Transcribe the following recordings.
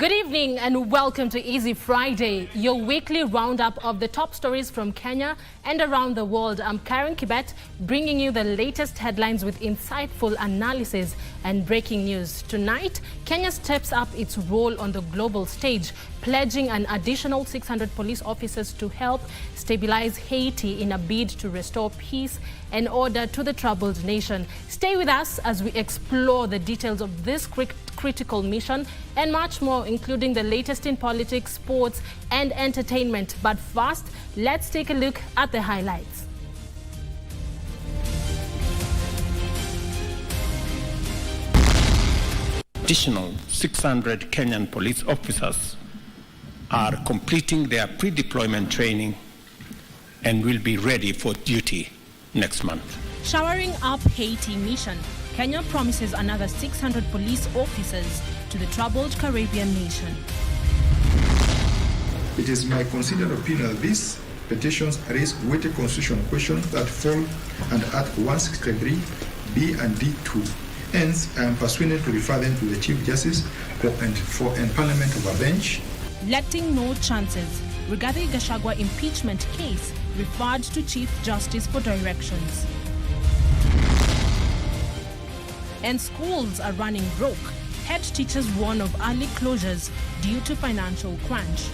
Good evening and welcome to Easy Friday, your weekly roundup of the top stories from Kenya and around the world. I'm Caren Kibbett, bringing you the latest headlines with insightful analysis and breaking news. Tonight, Kenya steps up its role on the global stage, pledging an additional 600 police officers to help stabilize Haiti in a bid to restore peace and order to the troubled nation. Stay with us as we explore the details of this critical mission and much more, including the latest in politics, sports and entertainment. But first, let's take a look at the highlights. Additional 600 Kenyan police officers are completing their pre-deployment training and will be ready for duty next month. Showering up Haiti mission, Kenya promises another 600 police officers to the troubled Caribbean nation. It is my considered opinion that these petitions raise weighty constitutional questions that fall under Article 163B and D2. Hence, I am persuaded to refer them to the Chief Justice for empanelment of a bench. Letting no chances. Rigathi Gachagua impeachment case referred to Chief Justice for directions. And schools are running broke. Head teachers warn of early closures due to financial crunch.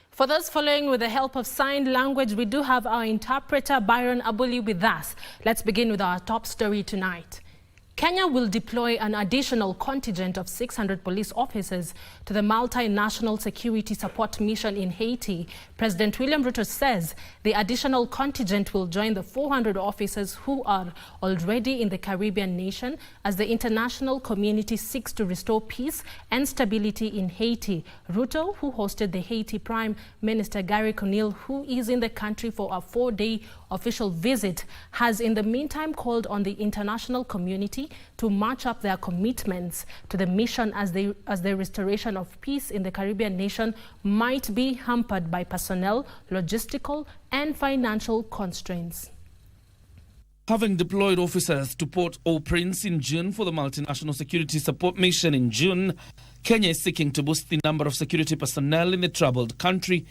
For those following with the help of sign language, we do have our interpreter Byron Abuli with us. Let's begin with our top story tonight. Kenya will deploy an additional contingent of 600 police officers to the multinational security support mission in Haiti. President William Ruto says the additional contingent will join the 400 officers who are already in the Caribbean nation as the international community seeks to restore peace and stability in Haiti. Ruto, who hosted the Haiti Prime Minister Gary Conille, who is in the country for a 4-day official visit, has in the meantime called on the international community to match up their commitments to the mission as the restoration of peace in the Caribbean nation might be hampered by personnel, logistical and financial constraints. Having deployed officers to Port-au-Prince in June for the multinational security support mission in June, Kenya is seeking to boost the number of security personnel in the troubled country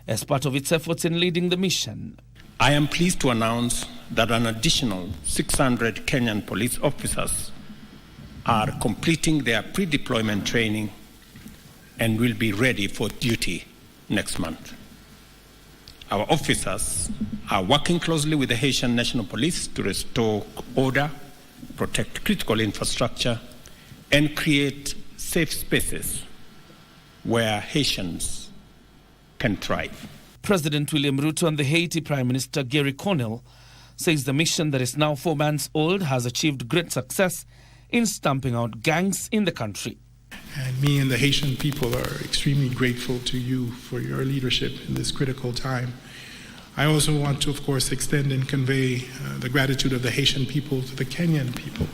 as part of its efforts in leading the mission. I am pleased to announce that an additional 600 Kenyan police officers are completing their pre-deployment training and will be ready for duty next month. Our officers are working closely with the Haitian National Police to restore order, protect critical infrastructure, and create safe spaces where Haitians can thrive. President William Ruto and the Haiti Prime Minister Gary Conille says the mission that is now 4 months old has achieved great success in stamping out gangs in the country. And me and the Haitian people are extremely grateful to you for your leadership in this critical time. I also want to, of course, extend and convey the gratitude of the Haitian people to the Kenyan people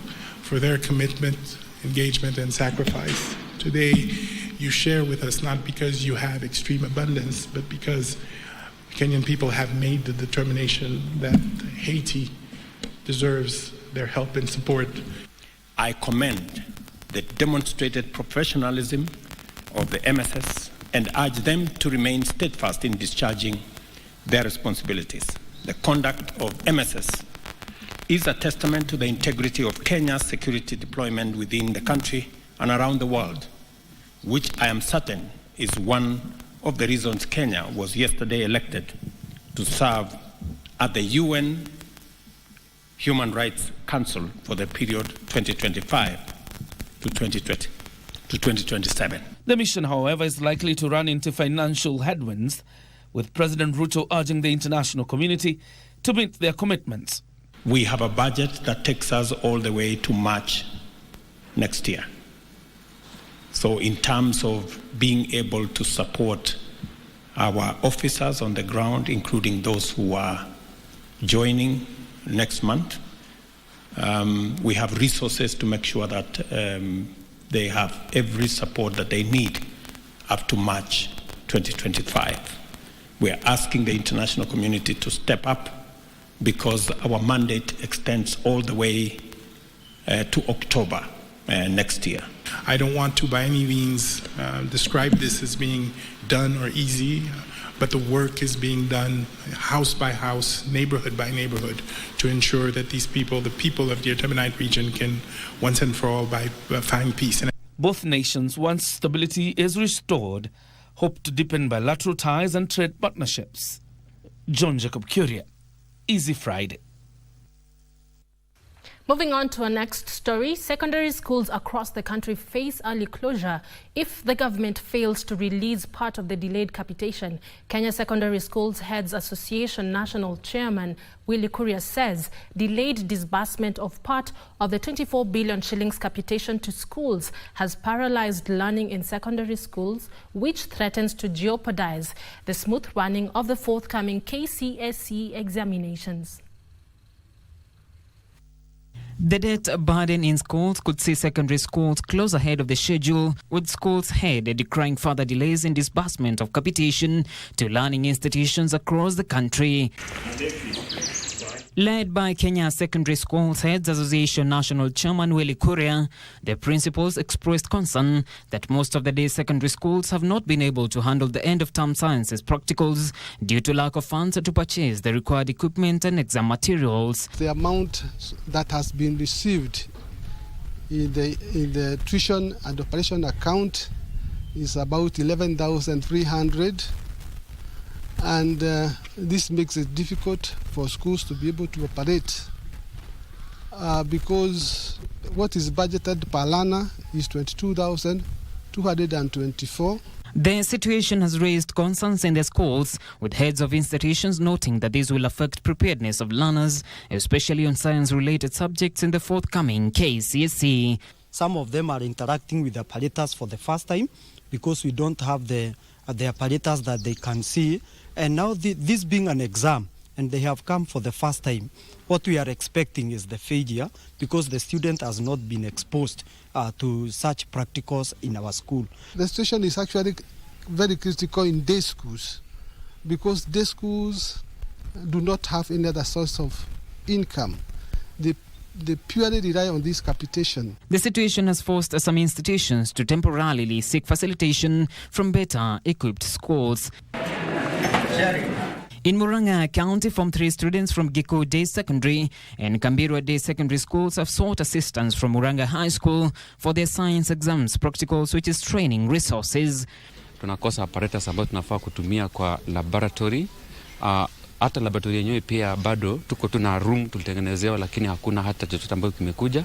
for their commitment, engagement, and sacrifice. Today, you share with us not because you have extreme abundance, but because Kenyan people have made the determination that Haiti deserves their help and support. I commend the demonstrated professionalism of the MSS and urge them to remain steadfast in discharging their responsibilities. The conduct of MSS is a testament to the integrity of Kenya's security deployment within the country and around the world, which I am certain is one of the reasons Kenya was yesterday elected to serve at the UN Human Rights Council for the period 2025 to 2027. The mission, however, is likely to run into financial headwinds, with President Ruto urging the international community to meet their commitments. We have a budget that takes us all the way to March next year. So in terms of being able to support our officers on the ground, including those who are joining next month, we have resources to make sure that they have every support that they need up to March 2025. We are asking the international community to step up because our mandate extends all the way to October next year. I don't want to by any means describe this as being done or easy, but the work is being done house by house, neighborhood by neighborhood, to ensure that these people, the people of the Artemonite region, can once and for all find peace. Both nations, once stability is restored, hope to deepen bilateral ties and trade partnerships. John Jacob Curia, Easy Friday. Moving on to our next story, secondary schools across the country face early closure if the government fails to release part of the delayed capitation. Kenya Secondary Schools Heads Association National Chairman Willie Kuria says delayed disbursement of part of the 24 billion shillings capitation to schools has paralyzed learning in secondary schools, which threatens to jeopardize the smooth running of the forthcoming KCSE examinations. The debt burden in schools could see secondary schools close ahead of the schedule, with schools head decrying further delays in disbursement of capitation to learning institutions across the country. Led by Kenya Secondary Schools Heads Association National Chairman Willie Kuria, the principals expressed concern that most of the day secondary schools have not been able to handle the end-of-term sciences practicals due to lack of funds to purchase the required equipment and exam materials. The amount that has been received in the tuition and operation account is about 11,300. And this makes it difficult for schools to be able to operate because what is budgeted per learner is 22,224. The situation has raised concerns in the schools, with heads of institutions noting that this will affect preparedness of learners, especially on science-related subjects in the forthcoming KCSE. Some of them are interacting with the apparatus for the first time because we don't have the apparatus that they can see. And now this being an exam, and they have come for the first time, what we are expecting is the failure because the student has not been exposed to such practicals in our school. The situation is actually very critical in day schools because day schools do not have any other source of income. They purely rely on this capitation. The situation has forced some institutions to temporarily seek facilitation from better equipped schools. In Murang'a County, Form 3 students from Giko Day Secondary and Kambirwa Day Secondary Schools have sought assistance from Murang'a High School for their science exams practicals, which is training resources. Tunakosa apparatus ambayo tunafaa kutumia kwa laboratory. Hata laboratory yenyewe pia bado tuko tuna room tulitengenezewa, lakini hakuna hata chochote ambacho kimekuja.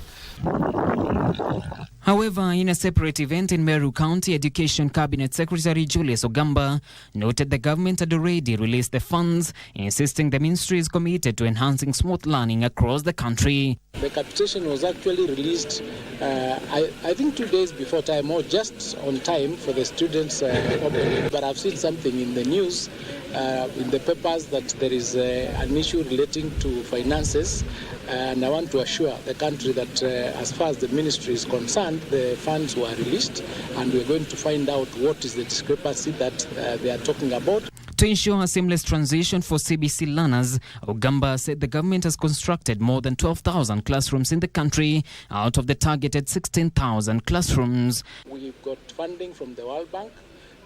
However, in a separate event in Meru County, Education Cabinet Secretary Julius Ogamba noted the government had already released the funds, insisting the ministry is committed to enhancing smooth learning across the country. The capitation was actually released, I think 2 days before time, or just on time for the students. But I've seen something in the news, in the papers, that there is an issue relating to finances. And I want to assure the country that as far as the ministry is concerned, the funds were released, and we're going to find out what is the discrepancy that they are talking about. To ensure a seamless transition for CBC learners, Ogamba said the government has constructed more than 12,000 classrooms in the country out of the targeted 16,000 classrooms. We've got funding from the World Bank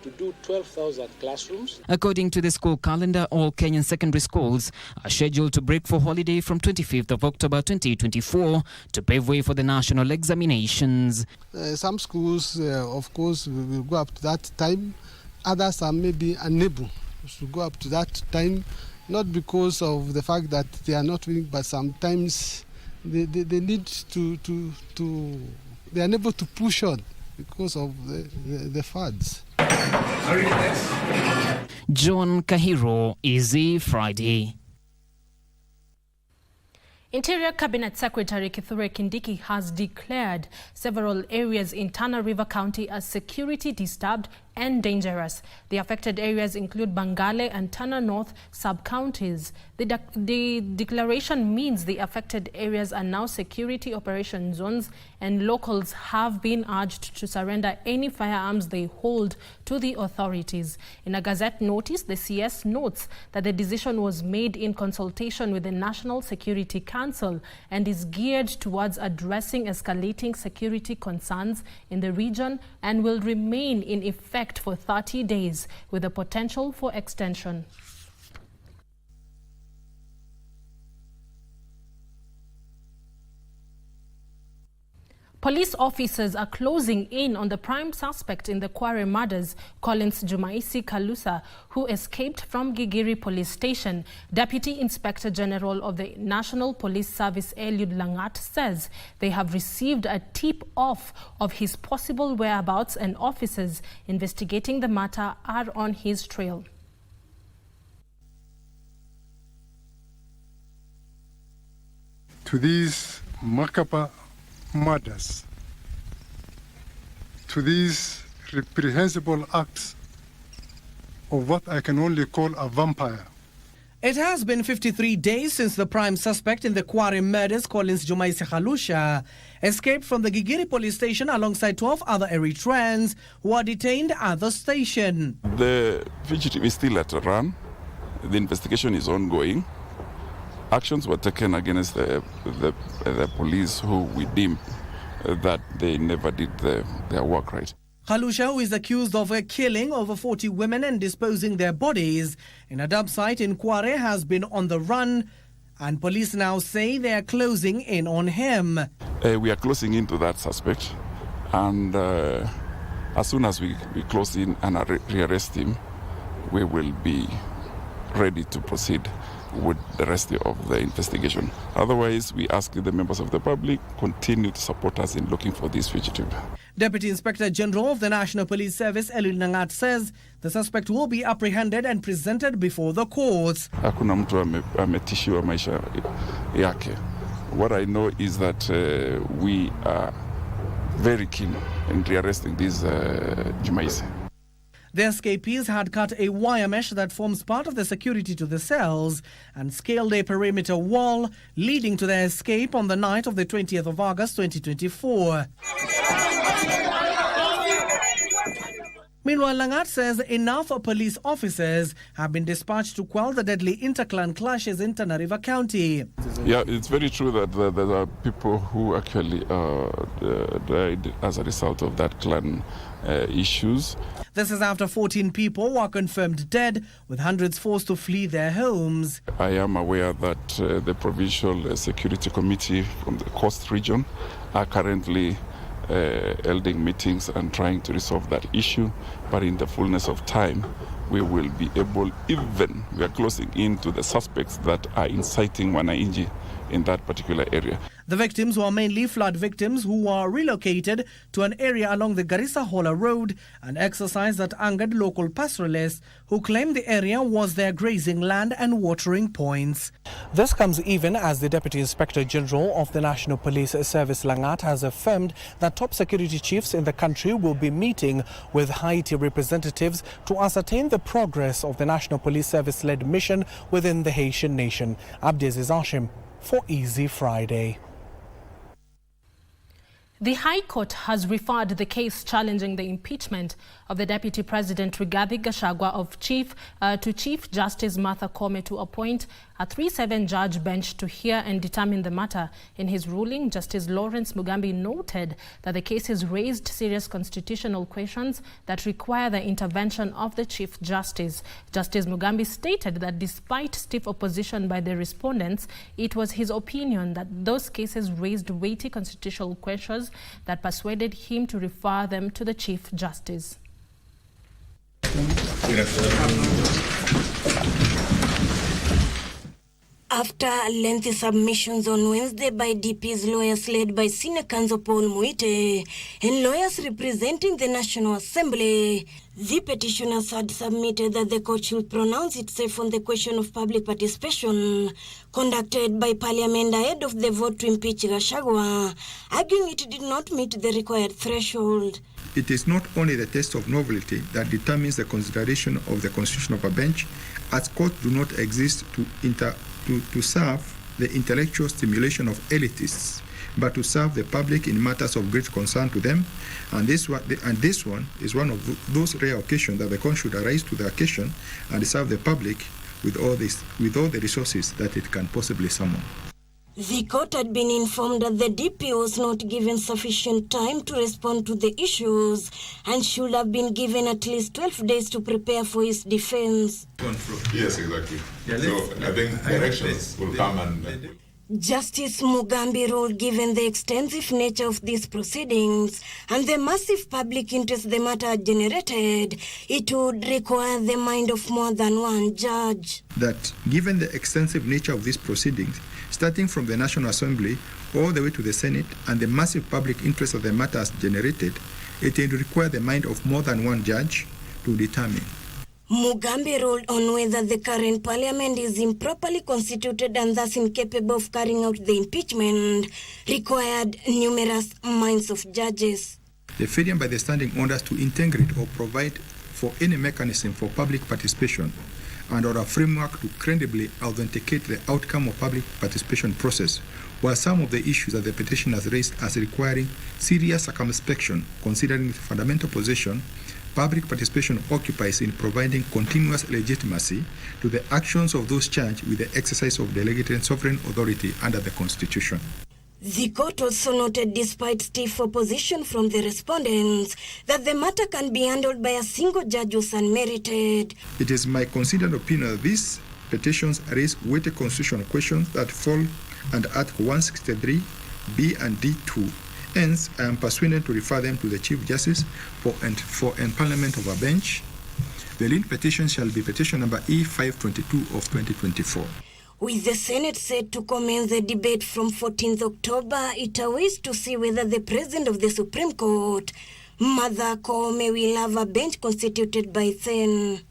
to do 12,000 classrooms. According to the school calendar, all Kenyan secondary schools are scheduled to break for holiday from 25th of October 2024 to pave way for the national examinations. Some schools, of course, will go up to that time. Others are maybe unable to go up to that time, not because of the fact that they are not willing, but sometimes they need to they are unable to push on because of the funds. John Kahiro, Easy Friday. Interior Cabinet Secretary Kithure Kindiki has declared several areas in Tana River County as security disturbed and dangerous. The affected areas include Bangale and Tana North sub-counties. The declaration means the affected areas are now security operation zones, and locals have been urged to surrender any firearms they hold to the authorities. In a Gazette notice, the CS notes that the decision was made in consultation with the National Security Council and is geared towards addressing escalating security concerns in the region and will remain in effect for 30 days with the potential for extension. Police officers are closing in on the prime suspect in the Caren murders, Collins Jumaisi Kalusa, who escaped from Gigiri Police Station. Deputy Inspector General of the National Police Service, Eliud Langat, says they have received a tip-off of his possible whereabouts, and officers investigating the matter are on his trail. To these macabre murders, to these reprehensible acts of what I can only call a vampire. It has been 53 days since the prime suspect in the Caren murders, Collins Jumaisi Kalusha, escaped from the Gigiri police station alongside 12 other Eritreans who are detained at the station. The fugitive is still at a run. The investigation is ongoing. Actions were taken against the police who we deem that they never did their work right. Kalusha, who is accused of killing over 40 women and disposing their bodies in a dump site in Kware, has been on the run, and police now say they are closing in on him. We are closing into that suspect, and as soon as we close in and rearrest him, we will be ready to proceed with the rest of the investigation. Otherwise, we ask the members of the public continue to support us in looking for this fugitive. Deputy Inspector General of the National Police Service, Eliud Langat, says the suspect will be apprehended and presented before the courts. Hakuna mtu ametishiwa maisha yake. What I know is that we are very keen in rearresting this Jumaisi. The escapees had cut a wire mesh that forms part of the security to the cells and scaled a perimeter wall, leading to their escape on the night of the 20th of August 2024. Meanwhile, Langat says enough police officers have been dispatched to quell the deadly interclan clashes in Tana River County. Yeah, it's very true that there are people who actually died as a result of that clan issues. This is after 14 people were confirmed dead, with hundreds forced to flee their homes. I am aware that the Provincial Security Committee from the Coast region are currently holding meetings and trying to resolve that issue, but in the fullness of time we will be able, we are closing in to the suspects that are inciting Wananchi in that particular area. The victims were mainly flood victims who were relocated to an area along the Garissa-Hola Road, an exercise that angered local pastoralists who claimed the area was their grazing land and watering points. This comes even as the Deputy Inspector General of the National Police Service, Langat, has affirmed that top security chiefs in the country will be meeting with Haiti representatives to ascertain the progress of the National Police Service-led mission within the Haitian nation. Abdiaziz Hashim for Easy Friday. The High Court has referred the case challenging the impeachment of the Deputy President Rigathi Gachagua to Chief Justice Martha Koome to appoint a 3-7 judge bench to hear and determine the matter. In his ruling, Justice Lawrence Mugambi noted that the case has raised serious constitutional questions that require the intervention of the Chief Justice. Justice Mugambi stated that despite stiff opposition by the respondents, it was his opinion that those cases raised weighty constitutional questions that persuaded him to refer them to the Chief Justice. After lengthy submissions on Wednesday by DP's lawyers led by Senior Counsel Paul Muite and lawyers representing the National Assembly, the petitioners had submitted that the court should pronounce itself on the question of public participation conducted by Parliament ahead of the vote to impeach Gachagua, arguing it did not meet the required threshold. it is not only the test of novelty that determines the consideration of the constitution of a bench, as courts do not exist to serve the intellectual stimulation of elitists, but to serve the public in matters of great concern to them. And this one is one of those rare occasions that the court should arise to the occasion and serve the public with all the resources that it can possibly summon. The court had been informed that the DP was not given sufficient time to respond to the issues and should have been given at least 12 days to prepare for his defense. Yes, exactly. So I think directions will come and... Justice Mugambi ruled, given the extensive nature of these proceedings and the massive public interest the matter had generated, it would require the mind of more than one judge. That given the extensive nature of these proceedings, starting from the National Assembly all the way to the Senate, and the massive public interest of the matter has generated, it would require the mind of more than one judge to determine. Mugambi ruled on whether the current parliament is improperly constituted and thus incapable of carrying out the impeachment, required numerous minds of judges. The failure by the standing orders to integrate or provide for any mechanism for public participation and or a framework to credibly authenticate the outcome of public participation process were some of the issues that the petition has raised as requiring serious circumspection, considering the fundamental position public participation occupies in providing continuous legitimacy to the actions of those charged with the exercise of delegated sovereign authority under the Constitution. The court also noted, despite stiff opposition from the respondents, that the matter can be handled by a single judge who's unmerited. It is my considered opinion that these petitions raise weighty constitutional questions that fall under Article 163, B and D2. Hence, I am persuaded to refer them to the Chief Justice for empanelment of a bench. The lead petition shall be petition number E522 of 2024. With the Senate set to commence the debate from 14th October, it awaits to see whether the President of the Supreme Court, Martha Koome, will have a bench constituted by then.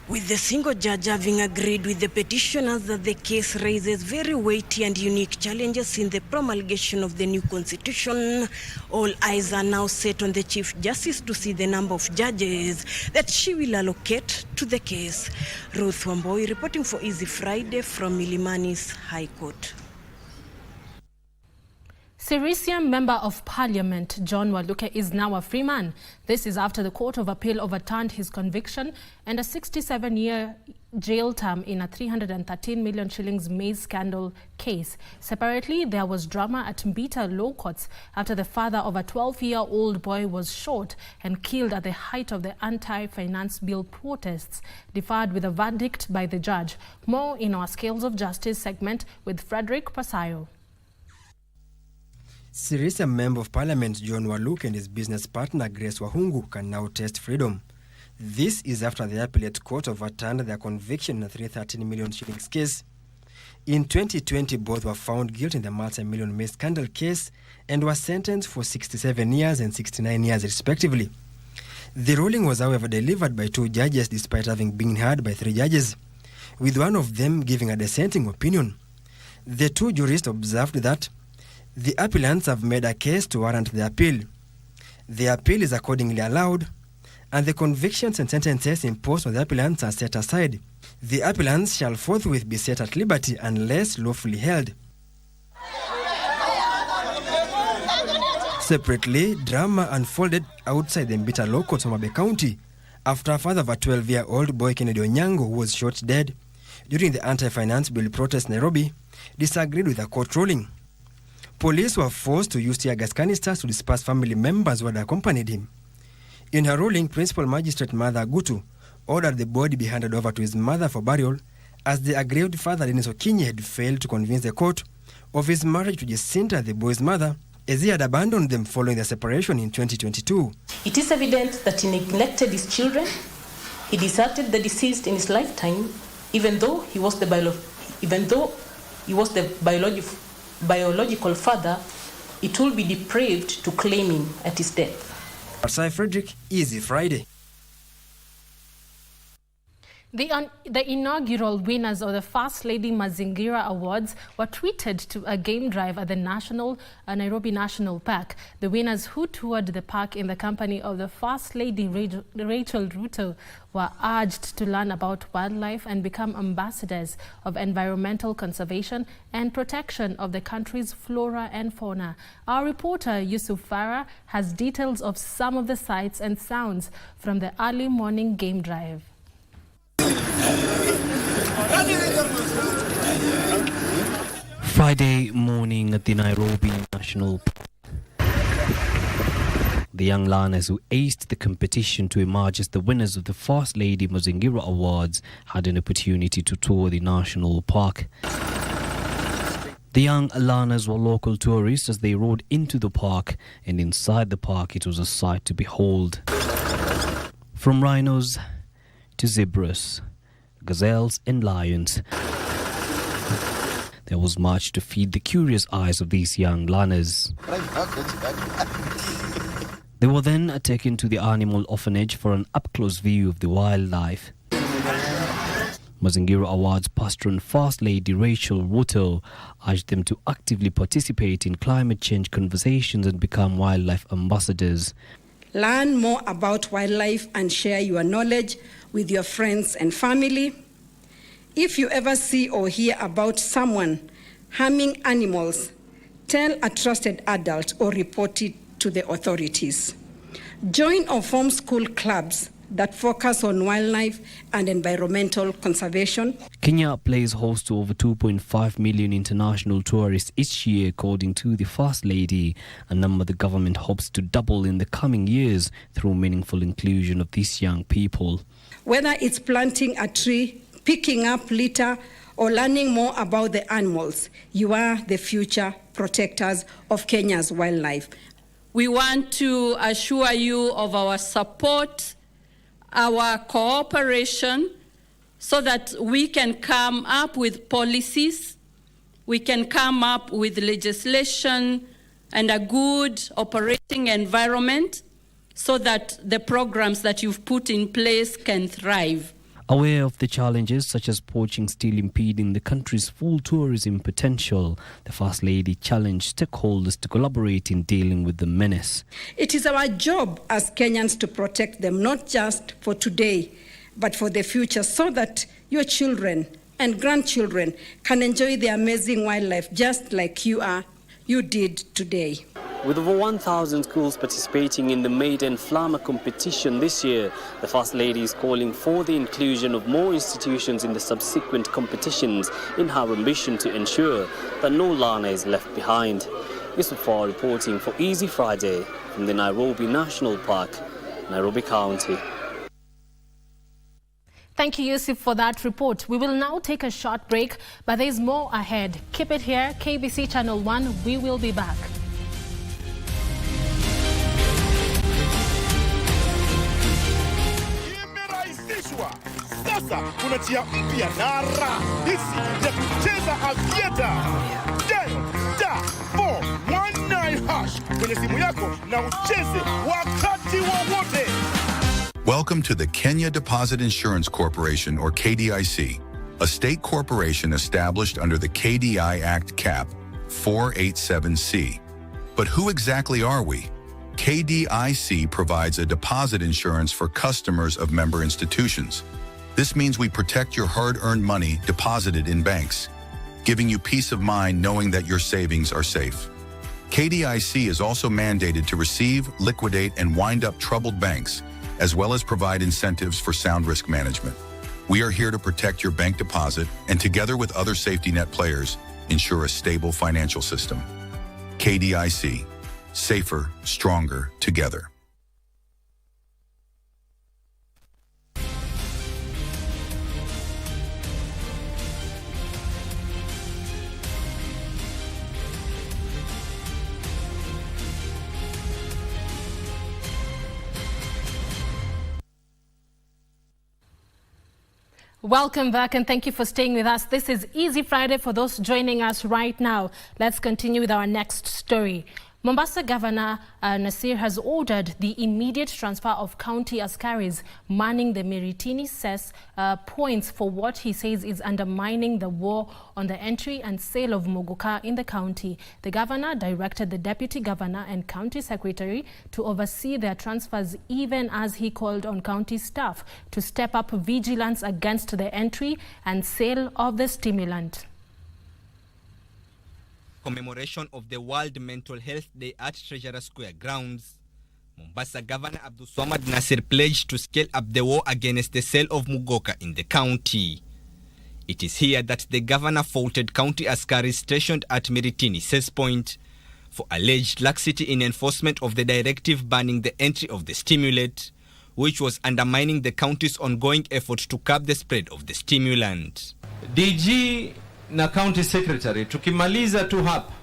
With the single judge having agreed with the petitioners that the case raises very weighty and unique challenges in the promulgation of the new constitution, all eyes are now set on the Chief Justice to see the number of judges that she will allocate to the case. Ruth Wamboi reporting for Easy Friday from Milimani's High Court. Sirisian Member of Parliament John Waluke is now a free man. This is after the Court of Appeal overturned his conviction and a 67-year jail term in a 313 million shillings maize scandal case. Separately, there was drama at Mbita Law Courts after the father of a 12-year-old boy was shot and killed at the height of the anti-finance bill protests, deferred with a verdict by the judge. More in our Scales of Justice segment with Frederick Pasayo. Sirisia Member of Parliament John Waluke and his business partner Grace Wahungu can now test freedom. This is after the appellate court overturned their conviction in a 313 million shillings case. In 2020, both were found guilty in the multi-million maize scandal case and were sentenced for 67 years and 69 years respectively. The ruling was, however, delivered by two judges despite having been heard by three judges, with one of them giving a dissenting opinion. The two jurists observed that the appellants have made a case to warrant the appeal. The appeal is accordingly allowed, and the convictions and sentences imposed on the appellants are set aside. The appellants shall forthwith be set at liberty unless lawfully held. Separately, drama unfolded outside the Mbita Law Courts of Mabe County after a father of a 12-year-old boy, Kennedy Onyango, who was shot dead during the anti-finance bill protest in Nairobi, disagreed with the court ruling. Police were forced to use tear gas canisters to disperse family members who had accompanied him. In her ruling, Principal Magistrate Martha Gutu ordered the body be handed over to his mother for burial, as the aggrieved father, Dennis Okinye, had failed to convince the court of his marriage to Jacinta, the boy's mother, as he had abandoned them following their separation in 2022. It is evident that he neglected his children. He deserted the deceased in his lifetime, even though he was the biological father. It will be depraved to claim him at his death. Parsai Frederick, Easy Friday. The inaugural winners of the First Lady Mazingira Awards were treated to a game drive at the Nairobi National Park. The winners, who toured the park in the company of the First Lady Rachel Ruto, were urged to learn about wildlife and become ambassadors of environmental conservation and protection of the country's flora and fauna. Our reporter Yusuf Farah has details of some of the sights and sounds from the early morning game drive. Friday morning at the Nairobi National Park. The young learners who aced the competition to emerge as the winners of the First Lady Mazingira Awards had an opportunity to tour the national park. The young learners were local tourists as they rode into the park, and inside the park it was a sight to behold. From rhinos to zebras, gazelles and lions, there was much to feed the curious eyes of these young learners. They were then taken to the animal orphanage for an up-close view of the wildlife. Mazingira Awards patron First Lady Rachel Ruto urged them to actively participate in climate change conversations and become wildlife ambassadors. Learn more about wildlife and share your knowledge with your friends and family. If you ever see or hear about someone harming animals, tell a trusted adult or report it to the authorities. Join or form school clubs that focus on wildlife and environmental conservation. Kenya plays host to over 2.5 million international tourists each year, according to the First Lady, a number the government hopes to double in the coming years through meaningful inclusion of these young people. Whether it's planting a tree, picking up litter, or learning more about the animals, you are the future protectors of Kenya's wildlife. We want to assure you of our support, our cooperation, so that we can come up with policies, we can come up with legislation and a good operating environment so that the programs that you've put in place can thrive. Aware of the challenges such as poaching still impeding the country's full tourism potential, the First Lady challenged stakeholders to collaborate in dealing with the menace. It is our job as Kenyans to protect them, not just for today, but for the future, so that your children and grandchildren can enjoy the amazing wildlife just like you did today. With over 1,000 schools participating in the maiden Flama competition this year, the First Lady is calling for the inclusion of more institutions in the subsequent competitions in her ambition to ensure that no learner is left behind. Yusuf Farah reporting for Easy Friday from the Nairobi National Park, Nairobi County. Thank you, Yusuf, for that report. We will now take a short break, but there is more ahead. Keep it here, KBC Channel 1. We will be back. Sasa kuna njia mpya na raha hizi ya kucheza avieta. Dial *419# kwenye simu yako na ucheze wakati wowote. Welcome to the Kenya Deposit Insurance Corporation, or KDIC, a state corporation established under the KDI Act Cap 487C. But who exactly are we? KDIC provides a deposit insurance for customers of member institutions. This means we protect your hard-earned money deposited in banks, giving you peace of mind knowing that your savings are safe. KDIC is also mandated to receive, liquidate, and wind up troubled banks, as well as provide incentives for sound risk management. We are here to protect your bank deposit and, together with other safety net players, ensure a stable financial system. KDIC, safer, stronger, together. Welcome back and thank you for staying with us. This is Easy Friday for those joining us right now. Let's continue with our next story. Mombasa Governor Nasir has ordered the immediate transfer of county askaris manning the Miritini cess points for what he says is undermining the war on the entry and sale of mogoka in the county. The governor directed the deputy governor and county secretary to oversee their transfers, even as he called on county staff to step up vigilance against the entry and sale of the stimulant. Commemoration of the World Mental Health Day at Treasurer Square grounds, Mombasa Governor Abdulswamad Nasir pledged to scale up the war against the sale of mugoka in the county. It is here that the governor faulted county askaris stationed at Miritini Cess Point for alleged laxity in enforcement of the directive banning the entry of the stimulant, which was undermining the county's ongoing effort to curb the spread of the stimulant. DG na county secretary tukimaliza tu hapa,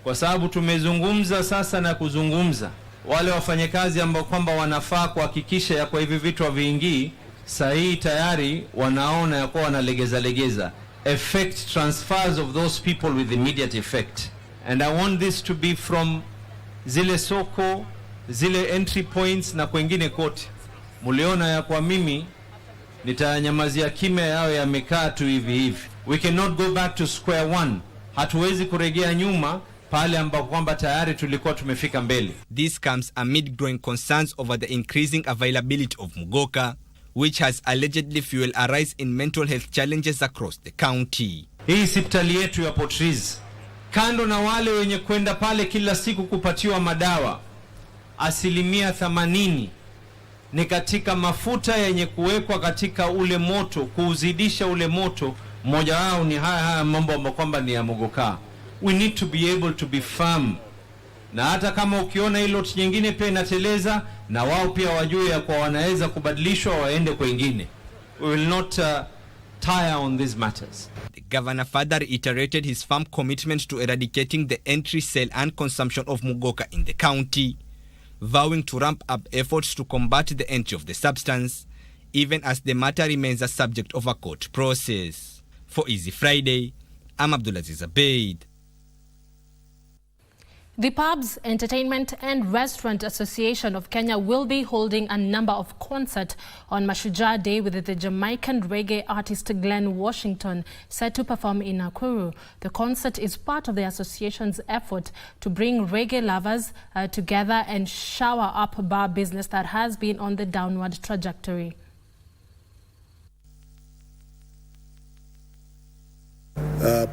kwa sababu tumezungumza sasa na kuzungumza wale wafanyakazi ambao kwamba wanafaa kuhakikisha ya kwa hivi vitu haviingii, sahi tayari wanaona ya kwa wanalegeza effect transfers of those people with immediate effect. And I want this to be from zile soko, zile entry points na kwengine kote. Muliona ya kwa mimi nitanyamazia kimya yao yamekaa tu hivi. We cannot go back to square one. Hatuwezi kuregea nyuma pale ambapo kwamba tayari tulikuwa tumefika mbele. This comes amid growing concerns over the increasing availability of mugoka, which has allegedly fueled a rise in mental health challenges across the county. Hii hospitali yetu ya Portrees, kando na wale wenye kwenda pale kila siku kupatiwa madawa, 80% ni katika mafuta yenye kuwekwa katika ule moto, kuuzidisha ule moto. Moja wao ni haya mambo ambayo kwamba ni ya mugoka. We need to be able to be firm. Na hata kama ukiona hilo nyingine pia inateleza, na wao pia wajue ya kwa wanaweza kubadilishwa waende kwingine. We will not tire on these matters. The governor further reiterated his firm commitment to eradicating the entry, sale and consumption of mugoka in the county, vowing to ramp up efforts to combat the entry of the substance, even as the matter remains a subject of a court process. For Easy Friday, I'm Abdulaziz Abeid. The Pubs, Entertainment and Restaurant Association of Kenya will be holding a number of concerts on Mashujaa Day with the Jamaican reggae artist Glen Washington set to perform in Nakuru. The concert is part of the association's effort to bring reggae lovers together and shower up bar business that has been on the downward trajectory.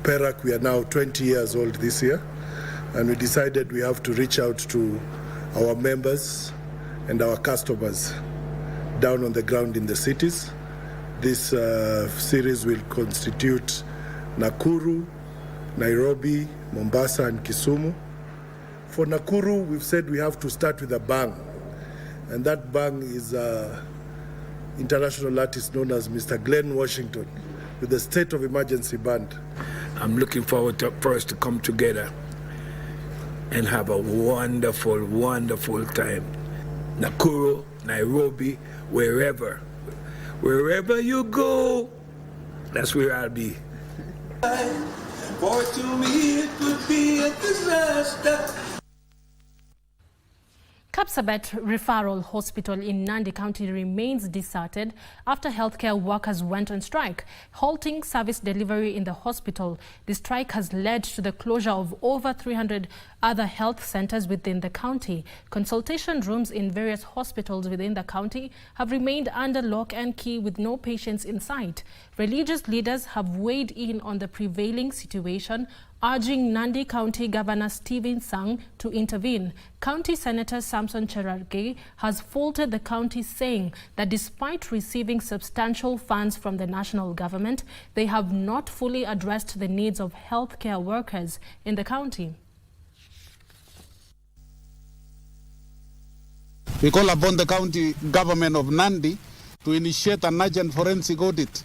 Perak, we are now 20 years old this year, and we decided we have to reach out to our members and our customers down on the ground in the cities. This series will constitute Nakuru, Nairobi, Mombasa and Kisumu. For Nakuru, we've said we have to start with a bang, and that bang is an international artist known as Mr. Glen Washington with the State of Emergency Band. I'm looking forward for us to come together and have a wonderful, wonderful time. Nakuru, Nairobi, wherever you go, that's where I'll be. For to me it would be a disaster. Kapsabet Referral Hospital in Nandi County remains deserted after healthcare workers went on strike, halting service delivery in the hospital. The strike has led to the closure of over 300 other health centers within the county. Consultation rooms in various hospitals within the county have remained under lock and key with no patients in sight. Religious leaders have weighed in on the prevailing situation, urging Nandi County Governor Stephen Sang to intervene. County Senator Samson Cherargei has faulted the county, saying that despite receiving substantial funds from the national government, they have not fully addressed the needs of healthcare workers in the county. We call upon the county government of Nandi to initiate an urgent forensic audit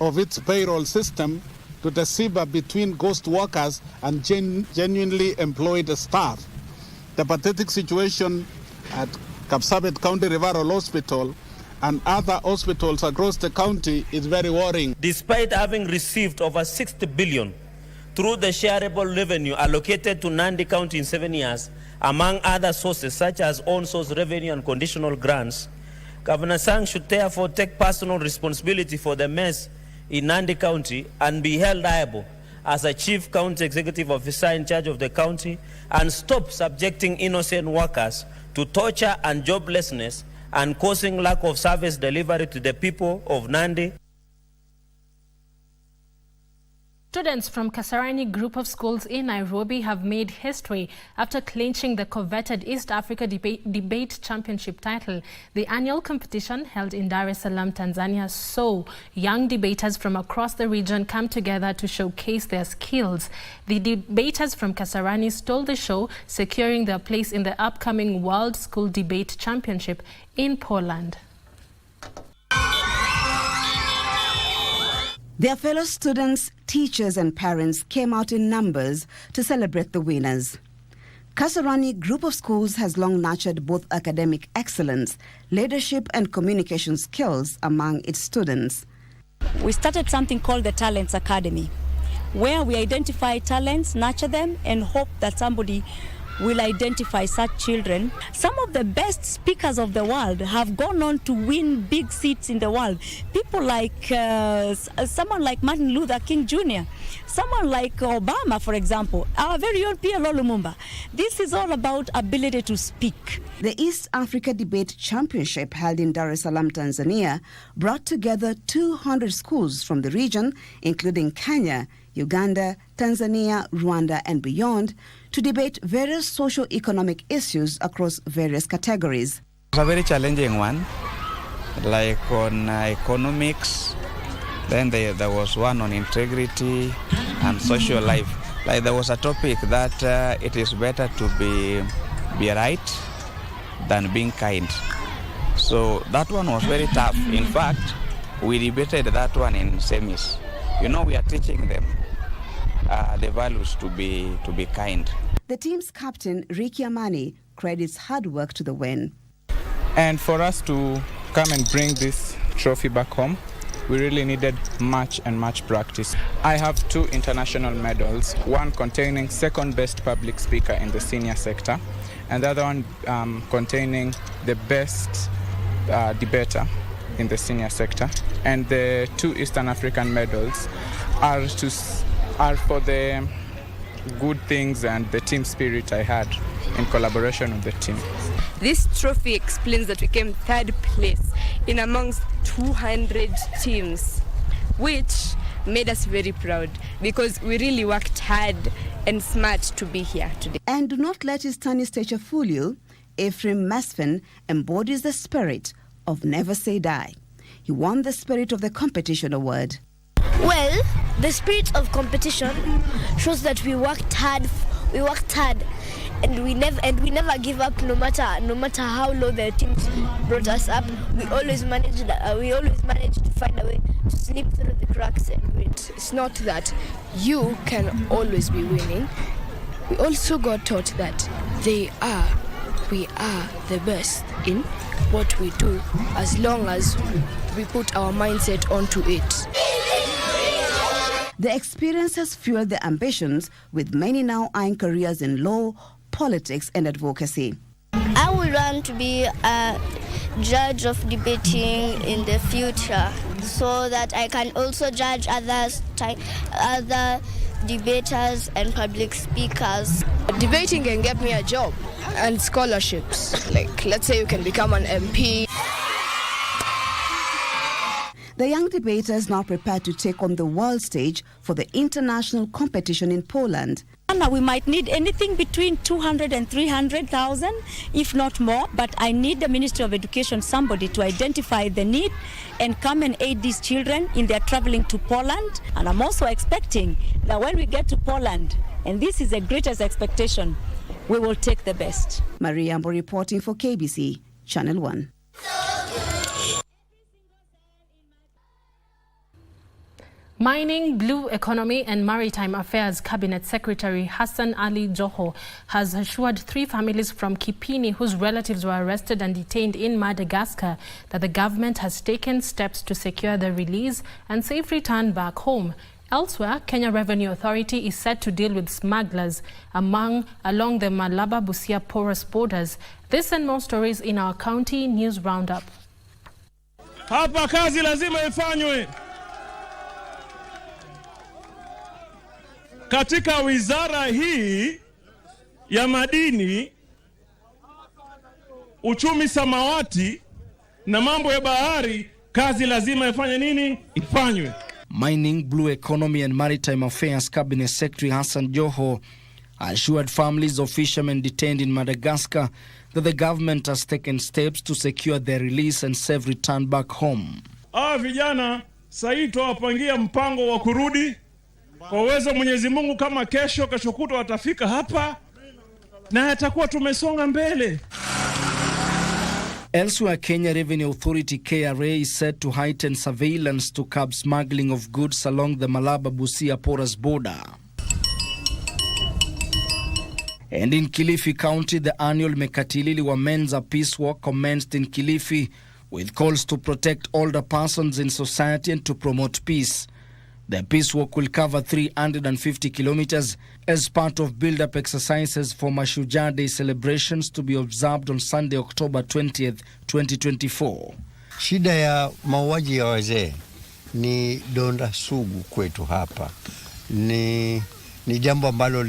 of its payroll system to decipher between ghost workers and genuinely employed staff. The pathetic situation at Kapsabet County Referral Hospital and other hospitals across the county is very worrying. Despite having received over 60 billion through the shareable revenue allocated to Nandi County in 7 years, among other sources such as own source revenue and conditional grants, Governor Sang should therefore take personal responsibility for the mess in Nandi County and be held liable as a chief county executive officer in charge of the county, and stop subjecting innocent workers to torture and joblessness and causing lack of service delivery to the people of Nandi. Students from Kasarani Group of Schools in Nairobi have made history after clinching the coveted East Africa Debate Championship title. The annual competition held in Dar es Salaam, Tanzania, saw young debaters from across the region come together to showcase their skills. The debaters from Kasarani stole the show, securing their place in the upcoming World School Debate Championship in Poland. Their fellow students, teachers and parents came out in numbers to celebrate the winners. Kasarani Group of Schools has long nurtured both academic excellence, leadership and communication skills among its students. We started something called the Talents Academy, where we identify talents, nurture them, and hope that somebody will identify such children. Some of the best speakers of the world have gone on to win big seats in the world. People like someone like Martin Luther King Jr., someone like Obama, for example, our very own PLO Lumumba. This is all about ability to speak. The East Africa Debate Championship, held in Dar es Salaam, Tanzania, brought together 200 schools from the region, including Kenya, Uganda, Tanzania, Rwanda, and beyond, to debate various socio-economic issues across various categories. It's a very challenging one, like on economics. Then there was one on integrity and social life. Like there was a topic that it is better to be right than being kind. So that one was very tough. In fact, we debated that one in semis. You know, we are teaching them the values to be kind. The team's captain, Ricky Amani, credits hard work to the win. And for us to come and bring this trophy back home, we really needed much practice. I have 2 international medals, one containing second best public speaker in the senior sector, and the other one containing the best debater in the senior sector. And the 2 Eastern African medals are for the good things and the team spirit I had in collaboration with the team. This trophy explains that we came 3rd place in amongst 200 teams, which made us very proud because we really worked hard and smart to be here today. And do not let his tiny stature fool you. Ephraim Masfin embodies the spirit of never say die. He won the Spirit of the Competition award. Well, the spirit of competition shows that we worked hard, and we never give up, no matter how low the teams brought us up. We always managed to find a way to slip through the cracks and win. It's not that you can always be winning. We also got taught that we are the best in what we do, as long as we put our mindset onto it. The experience has fueled their ambitions, with many now eyeing careers in law, politics and advocacy. I would want to be a judge of debating in the future, so that I can also judge other debaters and public speakers. Debating can get me a job and scholarships. Like, let's say you can become an MP. The young debaters now prepared to take on the world stage for the international competition in Poland. We might need anything between 200 and 300,000, if not more, but I need the Ministry of Education, somebody to identify the need and come and aid these children in their traveling to Poland. And I'm also expecting that when we get to Poland, and this is the greatest expectation, we will take the best. Maria Ambo reporting for KBC, Channel 1. Mining, Blue Economy and Maritime Affairs Cabinet Secretary Hassan Ali Joho has assured 3 families from Kipini whose relatives were arrested and detained in Madagascar that the government has taken steps to secure their release and safe return back home. Elsewhere, Kenya Revenue Authority is set to deal with smugglers along the Malaba-Busia porous borders. This and more stories in our county news roundup. Hapa kazi lazima ifanywe. Katika wizara hii ya madini, uchumi samawati na mambo ya bahari, kazi lazima ifanye nini? Ifanywe. Mining, Blue Economy and Maritime Affairs Cabinet Secretary Hassan Joho assured families of fishermen detained in Madagascar that the government has taken steps to secure their release and safe return back home. Vijana sasa tuwapangia mpango wa kurudi. Kwa uwezo Mwenyezi Mungu, kama kesho kutwa watafika hapa na atakuwa tumesonga mbele. Elsewhere, Kenya Revenue Authority KRA is set to heighten surveillance to curb smuggling of goods along the Malaba-Busia porous border. And in Kilifi County, the annual Mekatilili Wamenza Peace Walk commenced in Kilifi with calls to protect older persons in society and to promote peace. The peace walk will cover 350 kilometers as part of build-up exercises for Mashujaa Day celebrations to be observed on Sunday, October 20th, 2024. Shida ya mauaji ya wazee ni donda sugu kwetu hapa. Ni jambo ambalo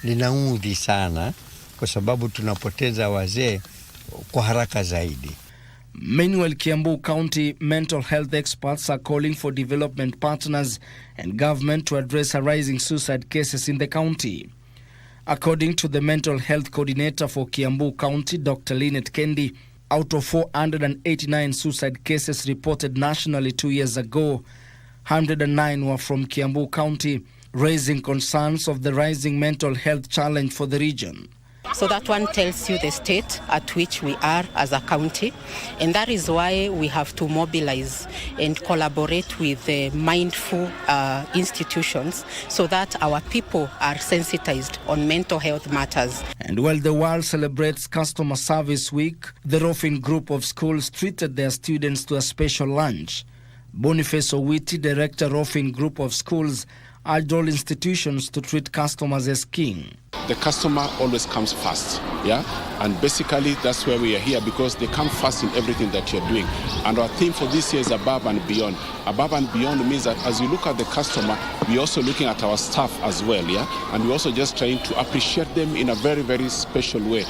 linaudhi sana kwa sababu tunapoteza wazee kwa haraka zaidi. Meanwhile, Kiambu County mental health experts are calling for development partners and government to address rising suicide cases in the county. According to the mental health coordinator for Kiambu County, Dr. Lynette Kendi, out of 489 suicide cases reported nationally 2 years ago, 109 were from Kiambu County, raising concerns of the rising mental health challenge for the region. So that one tells you the state at which we are as a county, and that is why we have to mobilize and collaborate with mindful institutions so that our people are sensitized on mental health matters. And while the world celebrates Customer Service Week, the Rofin group of schools treated their students to a special lunch. Boniface Owiti, director Rofin group of schools, urged all institutions to treat customers as king. The customer always comes first, yeah? And basically that's where we are here, because they come first in everything that you're doing. And our theme for this year is above and beyond. Above and beyond means that as you look at the customer, we're also looking at our staff as well, yeah? And we're also just trying to appreciate them in a very, very special way.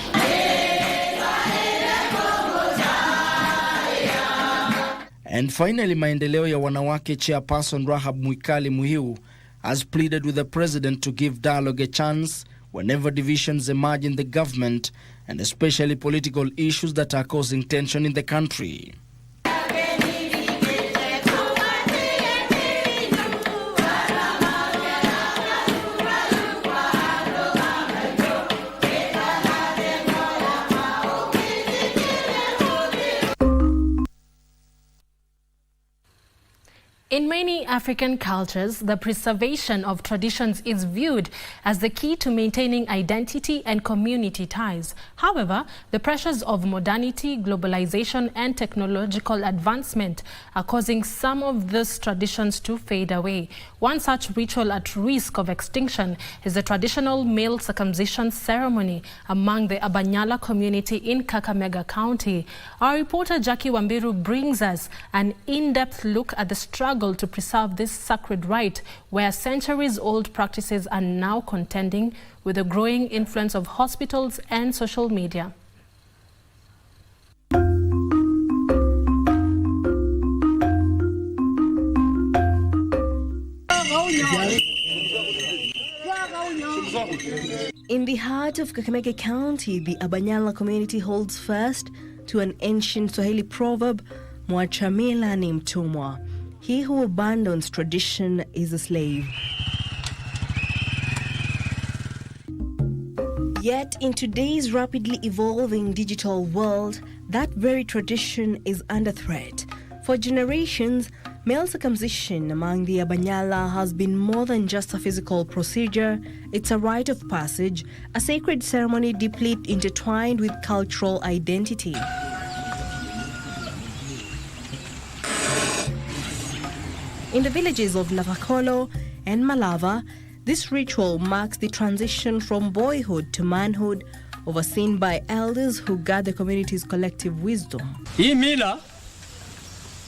And finally, Maendeleo ya Wanawake chairperson Rahab Mwikali Muhiu has pleaded with the president to give dialogue a chance whenever divisions emerge in the government, and especially political issues that are causing tension in the country. In many African cultures, the preservation of traditions is viewed as the key to maintaining identity and community ties. However, the pressures of modernity, globalization, and technological advancement are causing some of these traditions to fade away. One such ritual at risk of extinction is the traditional male circumcision ceremony among the Abanyala community in Kakamega County. Our reporter Jackie Wambiru brings us an in-depth look at the struggle to preserve this sacred rite, where centuries-old practices are now contending with the growing influence of hospitals and social media. In the heart of Kakamega County, the Abanyala community holds fast to an ancient Swahili proverb, Mwachamila ni mtumwa. He who abandons tradition is a slave. Yet, in today's rapidly evolving digital world, that very tradition is under threat. For generations, male circumcision among the Abanyala has been more than just a physical procedure. It's a rite of passage, a sacred ceremony deeply intertwined with cultural identity. In the villages of Navakolo and Malava, this ritual marks the transition from boyhood to manhood, overseen by elders who guard the community's collective wisdom. Hii mila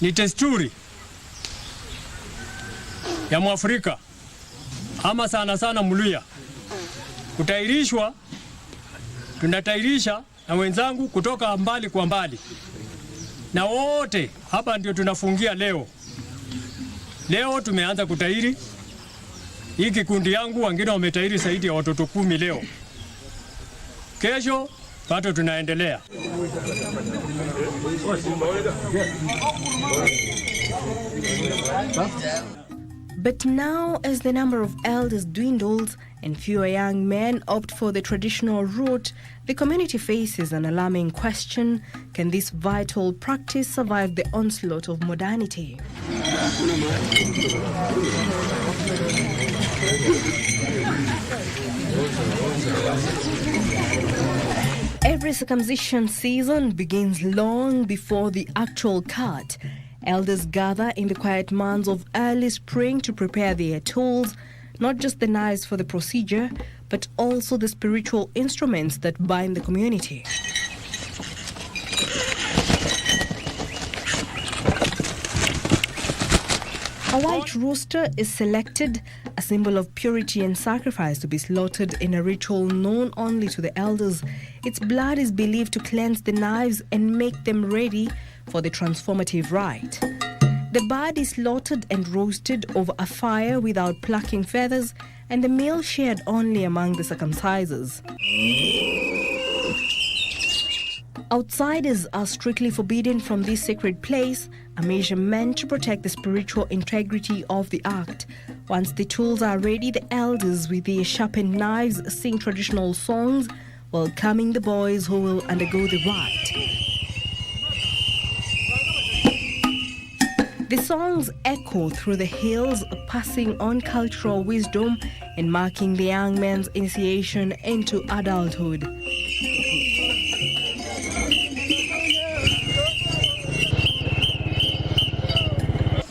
ni desturi ya Mwafrika ama sana sana Mluya. Kutairishwa, tunatairisha na wenzangu kutoka mbali kwa mbali. Na wote hapa ndio tunafungia leo. Leo tumeanza kutairi. Hii kikundi yangu wengine wametairi zaidi ya watoto 10 leo. Kesho bado tunaendelea. But now, as the number of elders dwindles and fewer young men opt for the traditional route, the community faces an alarming question: can this vital practice survive the onslaught of modernity? Every circumcision season begins long before the actual cut. Elders gather in the quiet months of early spring to prepare their tools, not just the knives for the procedure, but also the spiritual instruments that bind the community. A white rooster is selected, a symbol of purity and sacrifice, to be slaughtered in a ritual known only to the elders. Its blood is believed to cleanse the knives and make them ready for the transformative rite. The bird is slaughtered and roasted over a fire without plucking feathers, and the meal shared only among the circumcisers. Outsiders are strictly forbidden from this sacred place, a measure meant to protect the spiritual integrity of the act. Once the tools are ready, the elders with their sharpened knives sing traditional songs, welcoming the boys who will undergo the rite. The songs echo through the hills, passing on cultural wisdom and marking the young man's initiation into adulthood.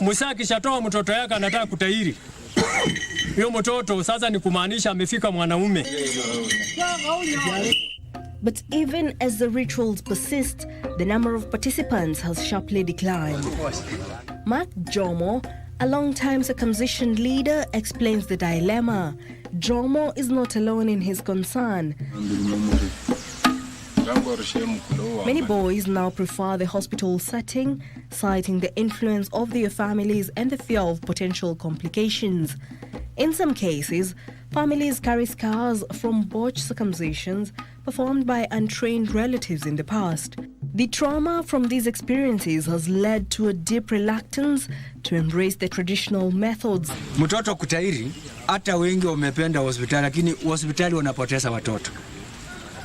Musa akishatoa mtoto yake anataka kutairi. Huyo mtoto sasa ni kumaanisha amefika mwanaume. But even as the rituals persist, the number of participants has sharply declined. Mark Jomo, a long-time circumcision leader, explains the dilemma. Jomo is not alone in his concern. Many boys now prefer the hospital setting, citing the influence of their families and the fear of potential complications. In some cases, families carry scars from botched circumcisions performed by untrained relatives in the past. The trauma from these experiences has led to a deep reluctance to embrace the traditional methods. Mtoto kutairi, hata wengi wamependa hospitali, lakini hospitali wanapoteza watoto.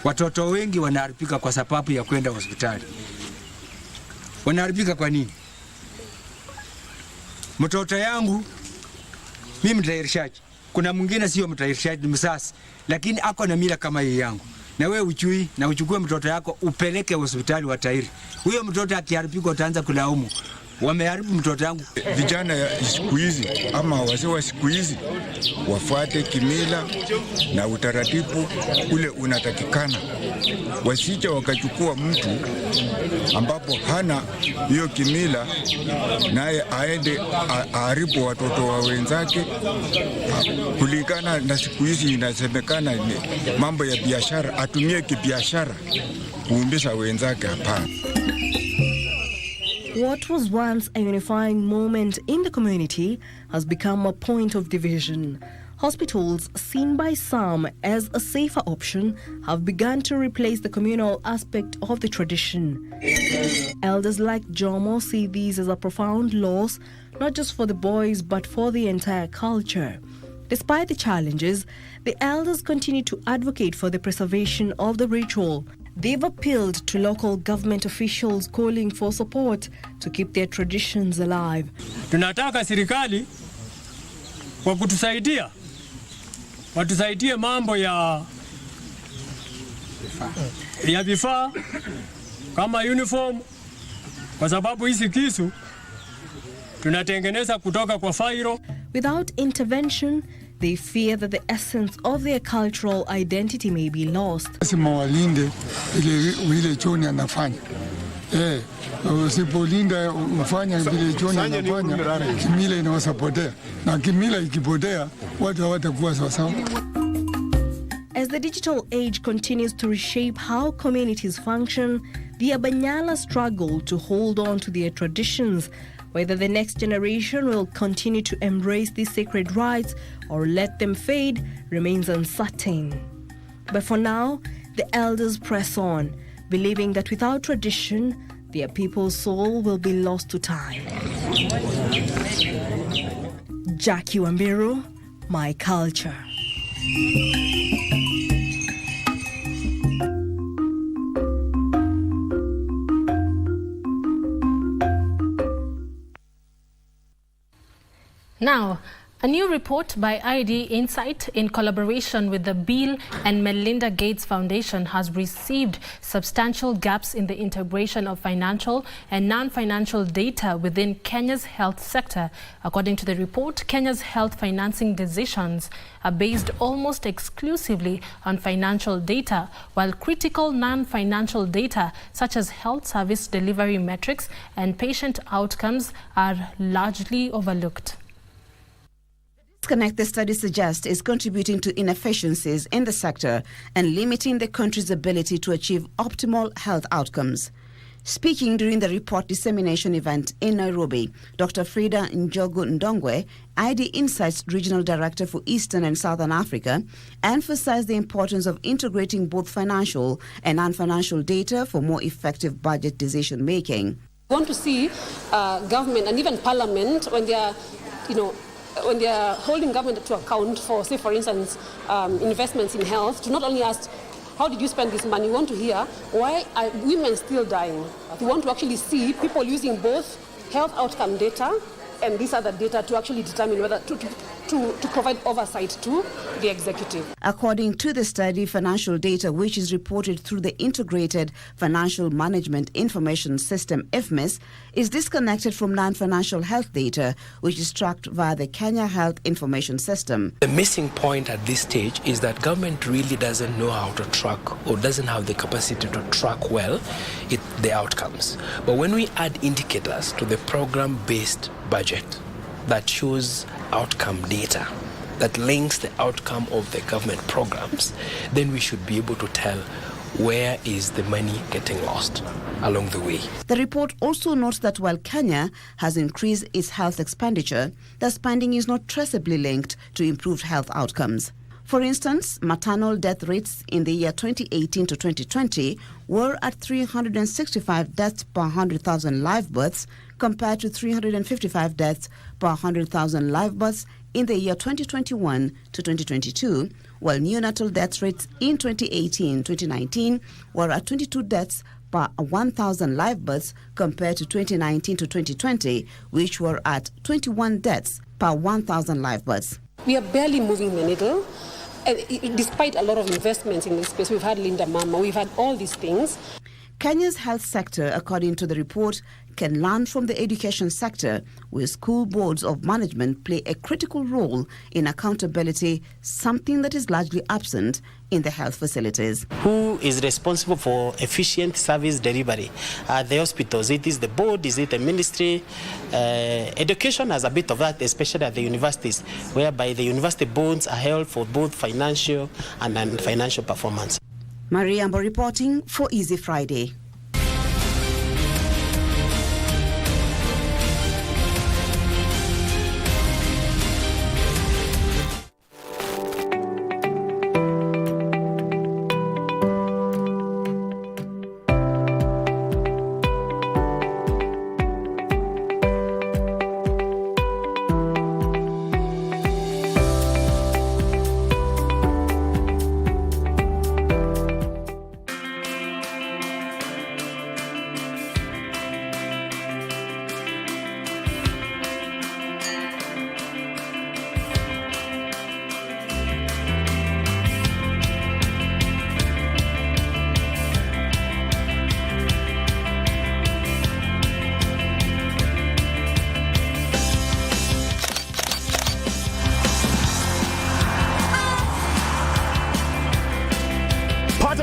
Watoto wengi wanaharibika kwa sababu ya kwenda hospitali. Wanaharibika kwa nini? Mtoto yangu mimi mtairishaji. Kuna mwingine sio mtairishaji, msasi, lakini ako na mila kama hii yangu. Na wewe uchui na uchukue mtoto yako upeleke hospitali wa tairi. Huyo mtoto akiharibika utaanza kulaumu. Wameharibu mtoto yangu. Vijana ya siku hizi ama wazee wa siku hizi wafuate kimila na utaratibu ule unatakikana. Wasije wakachukua mtu ambapo hana hiyo kimila naye aende aharibu watoto wa wenzake. Kulingana na siku hizi inasemekana ni mambo ya biashara, atumie kibiashara kuumbisha wenzake. Hapana. What was once a unifying moment in the community has become a point of division. Hospitals, seen by some as a safer option, have begun to replace the communal aspect of the tradition. Elders like Jomo see these as a profound loss, not just for the boys but for the entire culture. Despite the challenges, the elders continue to advocate for the preservation of the ritual. They've appealed to local government officials calling for support to keep their traditions alive. Tunataka serikali kwa kutusaidia. Watusaidie mambo ya vifaa kama uniform, kwa sababu hizi kisu tunatengeneza kutoka kwa fairo. Without intervention, they fear that the essence of their cultural identity may be lost. Lazima walinde ile John anafanya. Usipolinda ufanya vile John anafanya, kimila inaweza potea. Na kimila ikipotea, watu hawatakuwa sawa. As the digital age continues to reshape how communities function, the Abanyala struggle to hold on to their traditions. Whether the next generation will continue to embrace these sacred rites or let them fade remains uncertain. But for now, the elders press on, believing that without tradition, their people's soul will be lost to time. Jackie Wambiru, My Culture. Now, a new report by ID Insight in collaboration with the Bill and Melinda Gates Foundation has received substantial gaps in the integration of financial and non-financial data within Kenya's health sector. According to the report, Kenya's health financing decisions are based almost exclusively on financial data, while critical non-financial data such as health service delivery metrics and patient outcomes are largely overlooked. Disconnect, the study suggests, is contributing to inefficiencies in the sector and limiting the country's ability to achieve optimal health outcomes. Speaking during the report dissemination event in Nairobi, Dr. Frida Njogu Ndongwe, ID Insight's Regional Director for Eastern and Southern Africa, emphasized the importance of integrating both financial and non-financial data for more effective budget decision-making. We want to see government and even parliament, when they are, when they are holding government to account for, say, for instance, investments in health, to not only ask, how did you spend this money? We want to hear, why are women still dying? We want to actually see people using both health outcome data and these other data to actually determine whether to provide oversight to the executive. According to the study, financial data, which is reported through the Integrated Financial Management Information System, IFMIS, is disconnected from non-financial health data, which is tracked via the Kenya Health Information System. The missing point at this stage is that government really doesn't know how to track or doesn't have the capacity to track well the outcomes. But when we add indicators to the program-based budget that shows outcome data, that links the outcome of the government programs, then we should be able to tell where is the money getting lost along the way. The report also notes that while Kenya has increased its health expenditure, the spending is not traceably linked to improved health outcomes. For instance, maternal death rates in the year 2018 to 2020 were at 365 deaths per 100,000 live births compared to 355 deaths per 100,000 live births in the year 2021 to 2022, while neonatal death rates in 2018-2019 were at 22 deaths per 1,000 live births compared to 2019 to 2020, which were at 21 deaths per 1,000 live births. We are barely moving the needle. Despite a lot of investments in this space, we've had Linda Mama, we've had all these things. Kenya's health sector, according to the report, can learn from the education sector, where school boards of management play a critical role in accountability, something that is largely absent in the health facilities. Who is responsible for efficient service delivery? The hospitals, it is the board, is it the ministry? Education has a bit of that, especially at the universities, whereby the university boards are held for both financial and non-financial performance. Maria Ambo reporting for Easy Friday.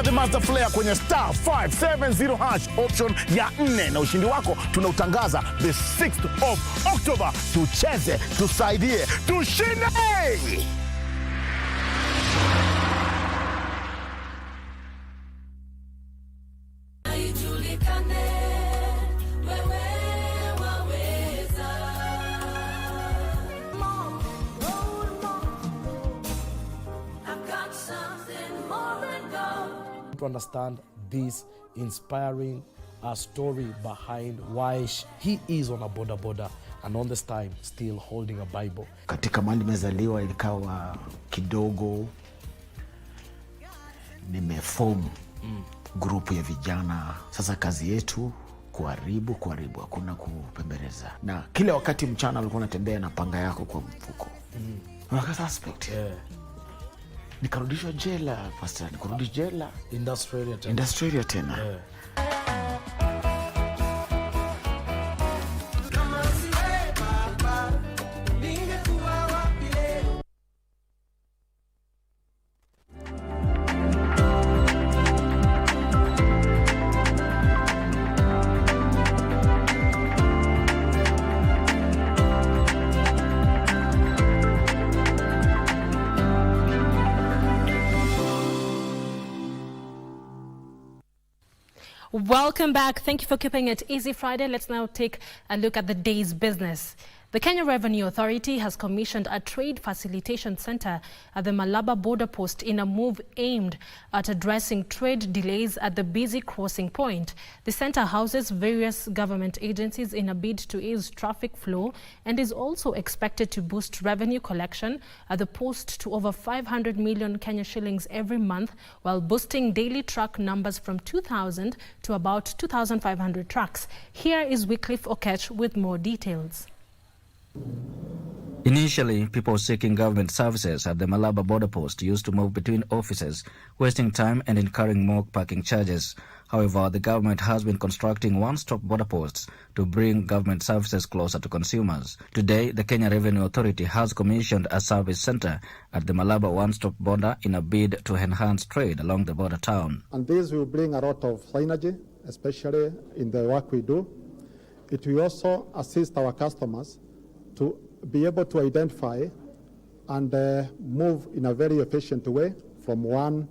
the Master Flair kwenye star 570 hash option ya 4 na ushindi wako tunautangaza the 6th of October. Tucheze, tusaidie, tushinde! To understand this inspiring story behind why he is on a border and all this time still holding a Bible. Katika mahali nimezaliwa ilikawa kidogo nimeform grupu ya vijana. Sasa kazi yetu kuharibu, hakuna kupembeleza. Na kila wakati mchana ulikuwa unatembea na panga yako kwa mfuko. Unaka suspect. Nikarudishwa jela, pastor, nikarudishwa jela. Industrial tena. Welcome back. Thank you for keeping it easy Friday. Let's now take a look at the day's business. The Kenya Revenue Authority has commissioned a trade facilitation center at the Malaba border post in a move aimed at addressing trade delays at the busy crossing point. The center houses various government agencies in a bid to ease traffic flow and is also expected to boost revenue collection at the post to over 500 million Kenya shillings every month, while boosting daily truck numbers from 2,000 to about 2,500 trucks. Here is Wycliffe Okech with more details. Initially, people seeking government services at the Malaba border post used to move between offices, wasting time and incurring more parking charges. However, the government has been constructing one-stop border posts to bring government services closer to consumers. Today, the Kenya Revenue Authority has commissioned a service center at the Malaba one-stop border in a bid to enhance trade along the border town. And this will bring a lot of synergy, especially in the work we do. It will also assist our customers to be able to identify and move in a very efficient way from one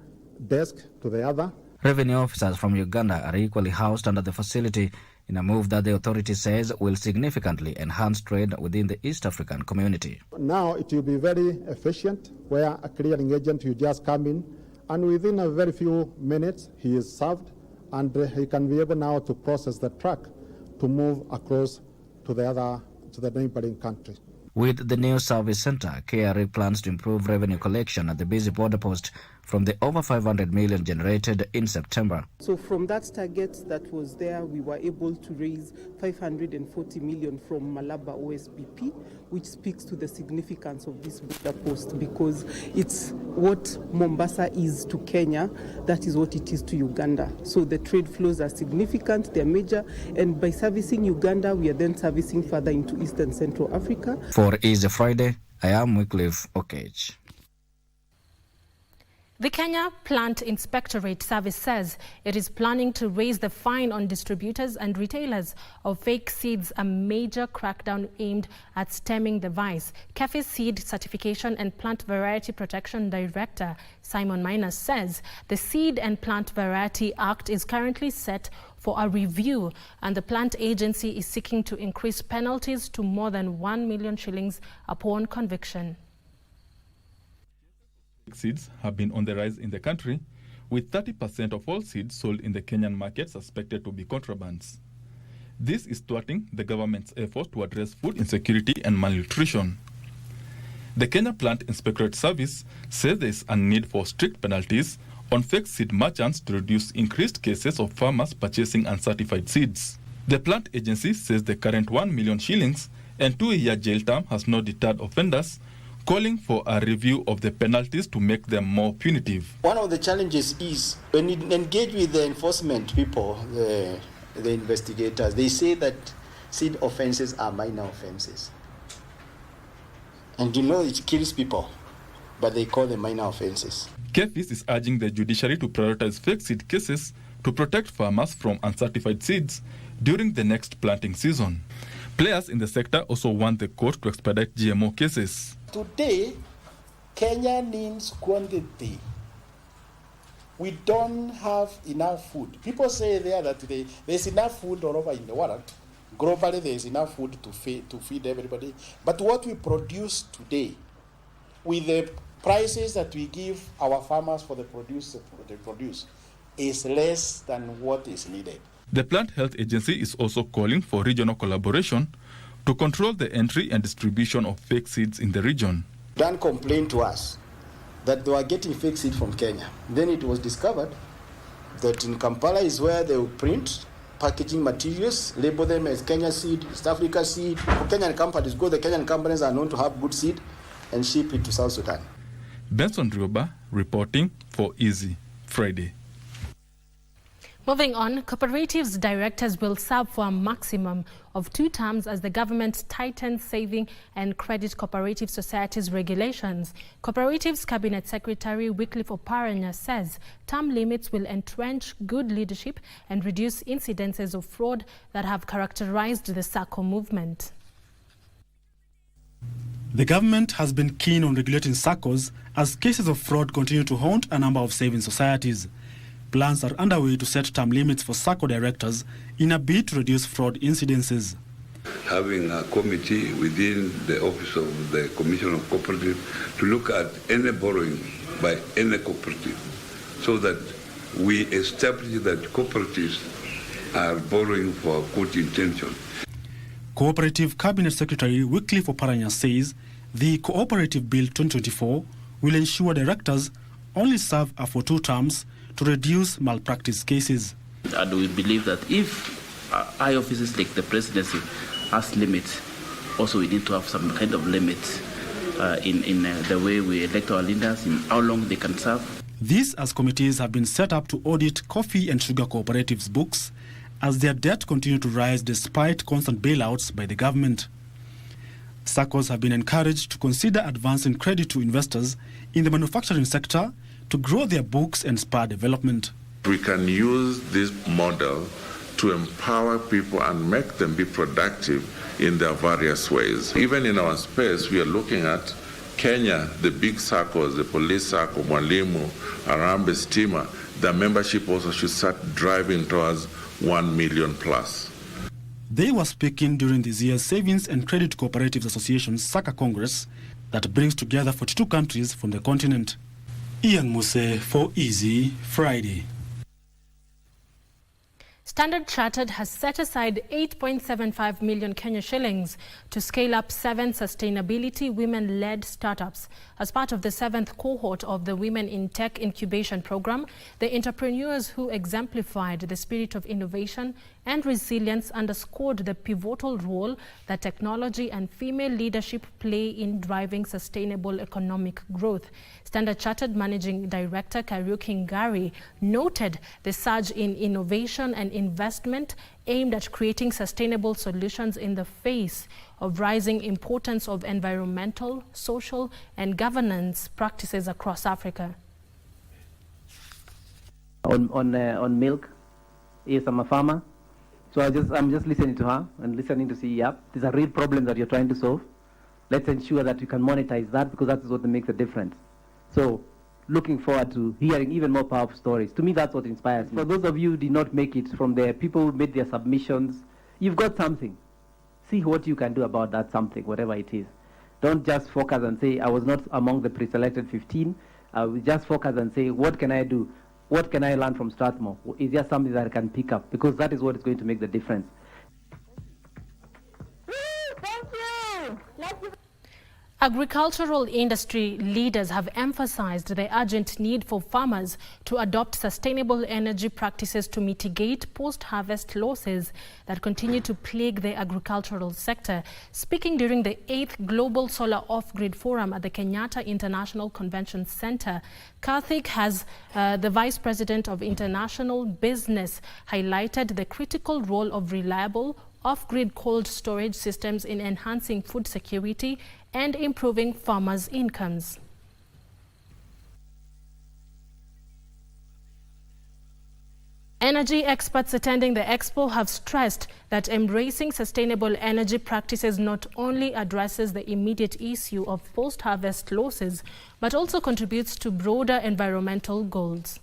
desk to the other. Revenue officers from Uganda are equally housed under the facility in a move that the authority says will significantly enhance trade within the East African community. Now it will be very efficient, where a clearing agent will just come in and within a very few minutes he is served and he can be able now to process the truck to move across to the neighboring country. With the new service center, KRA plans to improve revenue collection at the busy border post from the over 500 million generated in September. So from that target that was there, we were able to raise 540 million from Malaba OSBP, which speaks to the significance of this border post, because it's what Mombasa is to Kenya, that is what it is to Uganda. So the trade flows are significant, they're major, and by servicing Uganda, we are then servicing further into East and Central Africa. For Easy Friday, I am Wycliffe Okech. The Kenya Plant Inspectorate Service says it is planning to raise the fine on distributors and retailers of fake seeds, a major crackdown aimed at stemming the vice. KEFI's Seed Certification and Plant Variety Protection Director Simon Minus says the Seed and Plant Variety Act is currently set for a review, and the plant agency is seeking to increase penalties to more than 1 million shillings upon conviction. Seeds have been on the rise in the country, with 30% of all seeds sold in the Kenyan market suspected to be contrabands. This is thwarting the government's effort to address food insecurity and malnutrition. The Kenya Plant Inspectorate Service says there is a need for strict penalties on fake seed merchants to reduce increased cases of farmers purchasing uncertified seeds. The plant agency says the current 1 million shillings and 2-year jail term has not deterred offenders, calling for a review of the penalties to make them more punitive. One of the challenges is when you engage with the enforcement people, the investigators, they say that seed offenses are minor offenses. And you know it kills people, but they call them minor offenses. KBC is urging the judiciary to prioritize fake seed cases to protect farmers from uncertified seeds during the next planting season. Players in the sector also want the court to expedite GMO cases. Today, Kenya needs quantity. We don't have enough food. People say there that there's enough food all over in the world. Globally, there's enough food to feed everybody. But what we produce today, with the prices that we give our farmers for the produce they produce, is less than what is needed. The Plant Health Agency is also calling for regional collaboration to control the entry and distribution of fake seeds in the region. Dan complained to us that they were getting fake seed from Kenya. Then it was discovered that in Kampala is where they will print packaging materials, label them as Kenya seed, East Africa seed. For Kenyan companies, the Kenyan companies are known to have good seed, and ship it to South Sudan. Benson Rioba reporting for Easy Friday. Moving on, cooperatives directors will serve for a maximum of 2 terms as the government tightens saving and credit cooperative societies regulations. Cooperatives Cabinet Secretary Wycliffe Oparanya says term limits will entrench good leadership and reduce incidences of fraud that have characterized the SACCO movement. The government has been keen on regulating SACCOs as cases of fraud continue to haunt a number of saving societies. Plans are underway to set term limits for SACCO directors in a bid to reduce fraud incidences. Having a committee within the office of the Commission of Cooperative to look at any borrowing by any cooperative so that we establish that cooperatives are borrowing for good intention. Cooperative Cabinet Secretary Wycliffe Oparanya says the Cooperative Bill 2024 will ensure directors only serve for 2 terms to reduce malpractice cases. And we believe that if high offices like the presidency has limits, also we need to have some kind of limits in the way we elect our leaders, in how long they can serve. This as committees have been set up to audit coffee and sugar cooperatives' books as their debt continue to rise despite constant bailouts by the government. SACCOs have been encouraged to consider advancing credit to investors in the manufacturing sector to grow their books and spur development. We can use this model to empower people and make them be productive in their various ways. Even in our space, we are looking at Kenya, the big SACCOs, the Police SACCO, Mwalimu, Harambee, Stima, their membership also should start driving towards 1 million plus. They were speaking during this year's Savings and Credit Cooperatives Association SACCA Congress that brings together 42 countries from the continent. Ian Muse for Easy Friday. Standard Chartered has set aside 8.75 million Kenya shillings to scale up 7 sustainability women-led startups. As part of the 7th cohort of the Women in Tech Incubation Program, the entrepreneurs who exemplified the spirit of innovation and resilience underscored the pivotal role that technology and female leadership play in driving sustainable economic growth. Standard Chartered Managing Director Kariuki Ngari noted the surge in innovation and investment aimed at creating sustainable solutions in the face of rising importance of environmental, social, and governance practices across Africa. On milk, yes, I'm a farmer. So I'm just listening to her and listening to see, yep, there's a real problem that you're trying to solve. Let's ensure that you can monetize that because that is what makes a difference. So looking forward to hearing even more powerful stories. To me, that's what inspires me. For those of you who did not make it, from the people who made their submissions, you've got something. See what you can do about that something, whatever it is. Don't just focus and say, I was not among the pre-selected 15. Just focus and say, what can I do? What can I learn from Strathmore? Is there something that I can pick up? Because that is what is going to make the difference. Thank you. Agricultural industry leaders have emphasized the urgent need for farmers to adopt sustainable energy practices to mitigate post-harvest losses that continue to plague the agricultural sector. Speaking during the 8th Global Solar Off-Grid Forum at the Kenyatta International Convention Center, Karthik has, the Vice President of International Business, highlighted the critical role of reliable off-grid cold storage systems in enhancing food security and improving farmers' incomes. Energy experts attending the expo have stressed that embracing sustainable energy practices not only addresses the immediate issue of post-harvest losses, but also contributes to broader environmental goals.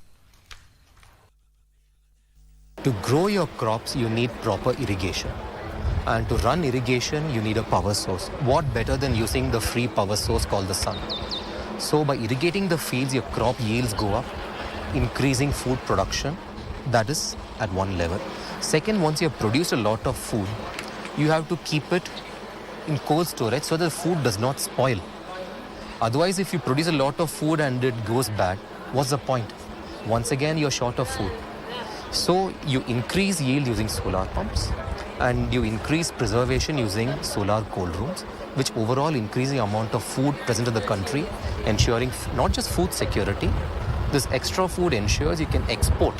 To grow your crops, you need proper irrigation. And to run irrigation, you need a power source. What better than using the free power source called the sun? So by irrigating the fields, your crop yields go up, increasing food production. That is at one level. Second, once you have produced a lot of food, you have to keep it in cold storage so that the food does not spoil. Otherwise, if you produce a lot of food and it goes bad, what's the point? Once again, you're short of food. So you increase yield using solar pumps and you increase preservation using solar cold rooms, which overall increase the amount of food present in the country, ensuring not just food security. This extra food ensures you can export.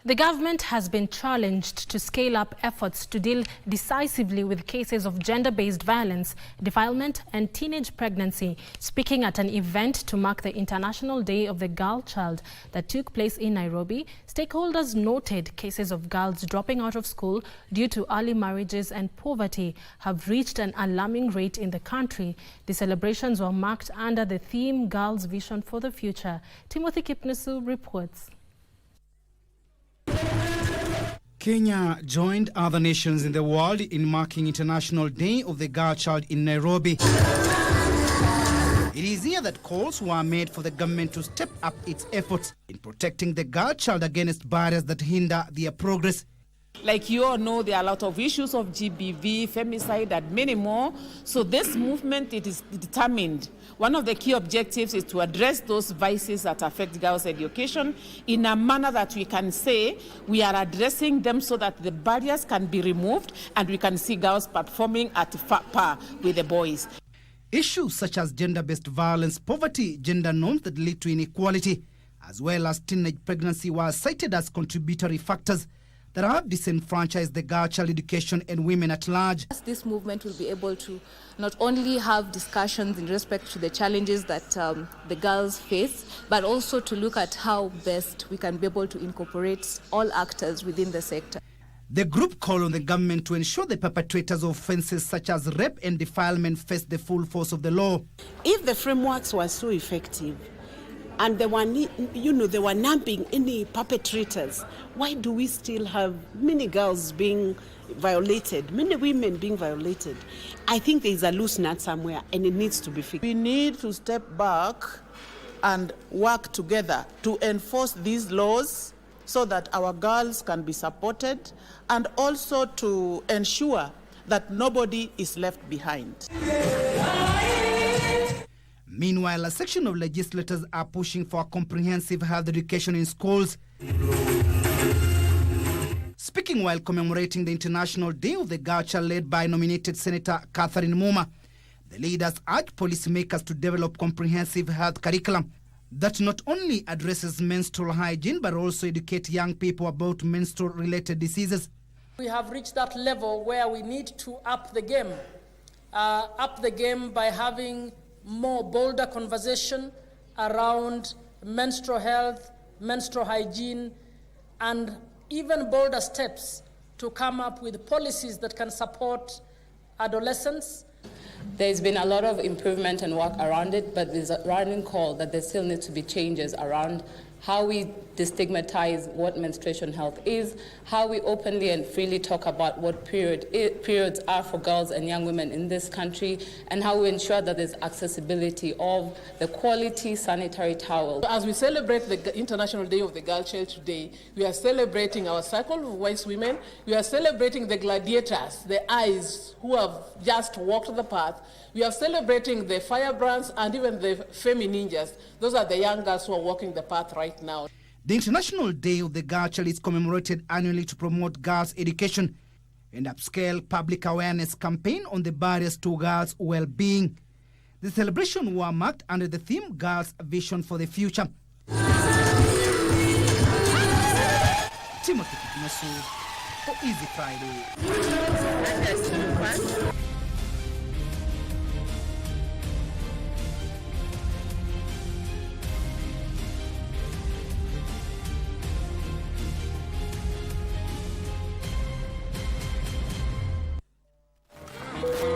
The government has been challenged to scale up efforts to deal decisively with cases of gender-based violence, defilement and teenage pregnancy. Speaking at an event to mark the International Day of the Girl Child that took place in Nairobi, stakeholders noted cases of girls dropping out of school due to early marriages and poverty have reached an alarming rate in the country. The celebrations were marked under the theme Girls' Vision for the Future. Timothy Kipnusu reports. Kenya joined other nations in the world in marking International Day of the Girl Child in Nairobi. It is here that calls were made for the government to step up its efforts in protecting the girl child against barriers that hinder their progress. Like you all know, there are a lot of issues of GBV, femicide, and many more. So this movement, it is determined. One of the key objectives is to address those vices that affect girls' education in a manner that we can say we are addressing them so that the barriers can be removed and we can see girls performing at par with the boys. Issues such as gender-based violence, poverty, gender norms that lead to inequality, as well as teenage pregnancy were cited as contributory factors that have disenfranchised the girl child education and women at large. This movement will be able to not only have discussions in respect to the challenges that the girls face, but also to look at how best we can be able to incorporate all actors within the sector. The group called on the government to ensure the perpetrators of offences such as rape and defilement face the full force of the law. If the frameworks were so effective, and they were, they were nabbing any perpetrators, why do we still have many girls being violated, many women being violated? I think there is a loose nut somewhere and it needs to be fixed. We need to step back and work together to enforce these laws so that our girls can be supported and also to ensure that nobody is left behind. Meanwhile, a section of legislators are pushing for comprehensive health education in schools. Speaking while commemorating the International Day of the Girl Child led by nominated Senator Catherine Muma, the leaders urged policymakers to develop comprehensive health curriculum that not only addresses menstrual hygiene but also educate young people about menstrual-related diseases. We have reached that level where we need to up the game by having more bolder conversation around menstrual health, menstrual hygiene, and even bolder steps to come up with policies that can support adolescents. There's been a lot of improvement and work around it, but there's a running call that there still needs to be changes around how we destigmatize what menstruation health is, how we openly and freely talk about what periods are for girls and young women in this country, and how we ensure that there's accessibility of the quality sanitary towel. As we celebrate the International Day of the Girl Child today, we are celebrating our circle of wise women, we are celebrating the gladiators, the eyes who have just walked the path, we are celebrating the firebrands and even the femi ninjas. Those are the young girls who are walking the path right now. The International Day of the Girl Child is commemorated annually to promote girls' education and upscale public awareness campaign on the barriers to girls' well-being. The celebration were marked under the theme Girls' Vision for the Future. Timothy Kinosu for Easy Friday.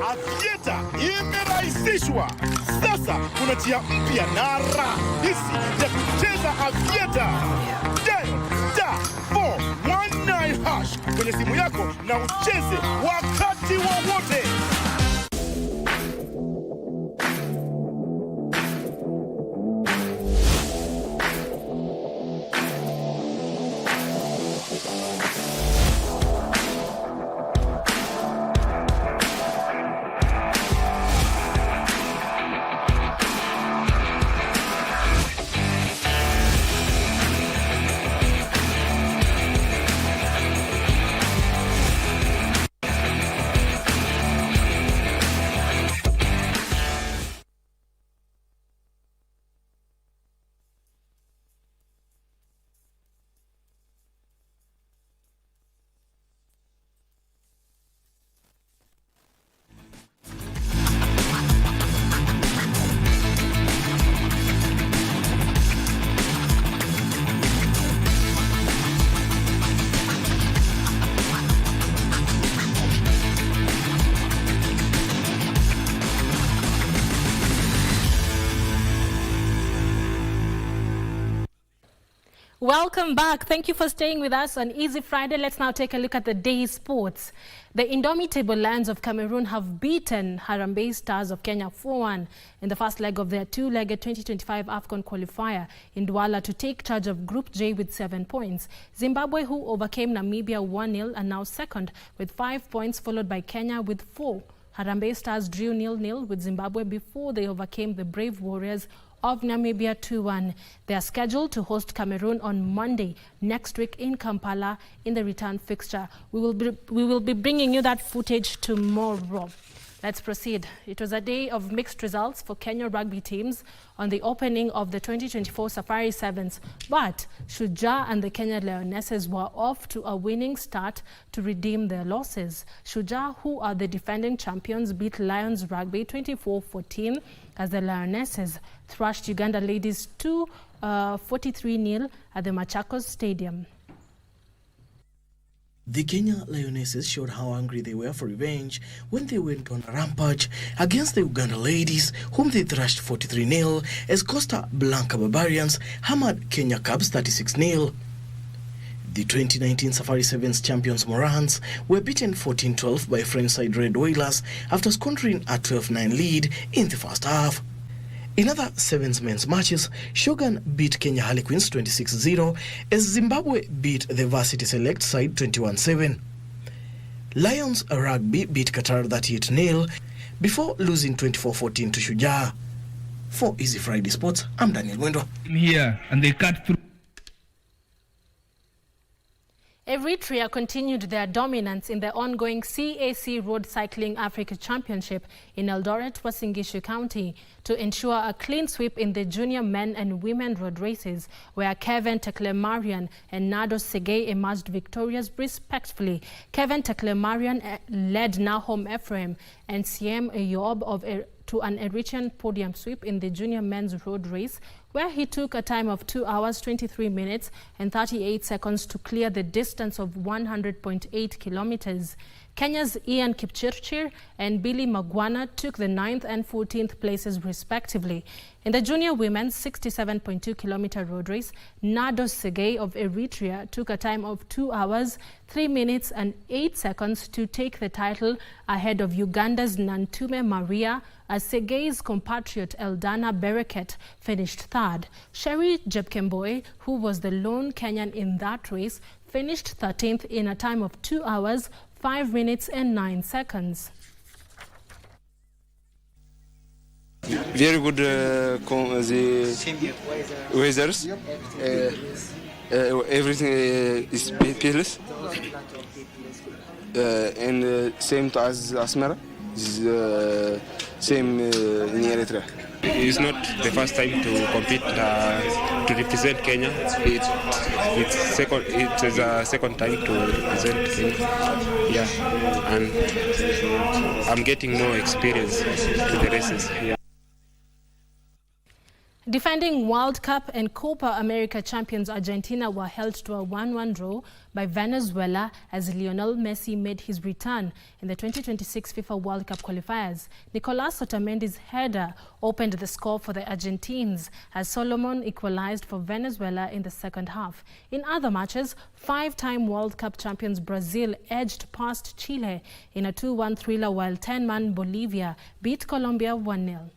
Avieta imerahisishwa sasa, kuna njia mpya na rahisi ya kucheza Avieta. Dial *419# kwenye simu yako na ucheze wakati wowote. Welcome back. Thank you for staying with us on Easy Friday. Let's now take a look at the day's sports. The indomitable Lions of Cameroon have beaten Harambee Stars of Kenya 4-1 in the first leg of their two-legged 2025 AFCON qualifier in Douala to take charge of Group J with 7 points. Zimbabwe, who overcame Namibia 1-0, are now second with 5 points, followed by Kenya with 4. Harambee Stars drew 0-0 with Zimbabwe before they overcame the Brave Warriors of Namibia 2-1. They are scheduled to host Cameroon on Monday next week in Kampala in the return fixture. We will be bringing you that footage tomorrow. Let's proceed. It was a day of mixed results for Kenya rugby teams on the opening of the 2024 Safari Sevens, but Shujaa and the Kenya Lionesses were off to a winning start to redeem their losses. Shujaa, who are the defending champions, beat Lions Rugby 24-14 as the Lionesses thrashed Uganda Ladies 43-0 at the Machakos Stadium. The Kenya Lionesses showed how hungry they were for revenge when they went on a rampage against the Uganda Ladies, whom they thrashed 43-0 as Costa Blanca Barbarians hammered Kenya Cubs 36-0. The 2019 Safari Sevens champions Morans were beaten 14-12 by Frenchside Red Whalers after squandering a 12-9 lead in the first half. In other Sevens men's matches, Shogun beat Kenya Harlequins 26-0 as Zimbabwe beat the Varsity Select side 21-7. Lions Rugby beat Qatar 38-0 before losing 24-14 to Shujaa. For Easy Friday Sports, I'm Daniel Mwendo. Here, and they cut through. Eritrea continued their dominance in the ongoing CAC Road Cycling Africa Championship in Eldoret, Uasin Gishu County to ensure a clean sweep in the junior men and women road races, where Kevin Teklemarian and Nado Segei emerged victorious respectively. Kevin Teklemarian led Nahom Ephraim and Siem Eyob to an Eritrean podium sweep in the junior men's road race, where he took a time of 2 hours, 23 minutes and 38 seconds to clear the distance of 100.8 kilometers. Kenya's Ian Kipchirchir and Billy Magwana took the 9th and 14th places respectively. In the junior women's 67.2-kilometer road race, Nado Segei of Eritrea took a time of 2 hours, 3 minutes and 8 seconds to take the title ahead of Uganda's Nantume Maria, as Segei's compatriot Eldana Bereket finished third. Sherry Jepkemboi, who was the lone Kenyan in that race, finished 13th in a time of 2 hours, 5 minutes and 9 seconds. Very good the weathers. Everything is peerless. And same to as Asmara. is same in Eritrea. It's not the first time to compete to represent Kenya. It's a second time to represent Kenya. Yeah, and I'm getting more experience to the races. Yeah. Defending World Cup and Copa America champions Argentina were held to a 1-1 draw by Venezuela as Lionel Messi made his return in the 2026 FIFA World Cup qualifiers. Nicolas Otamendi's header opened the score for the Argentines as Solomon equalized for Venezuela in the second half. In other matches, five-time World Cup champions Brazil edged past Chile in a 2-1 thriller, while 10-man Bolivia beat Colombia 1-0.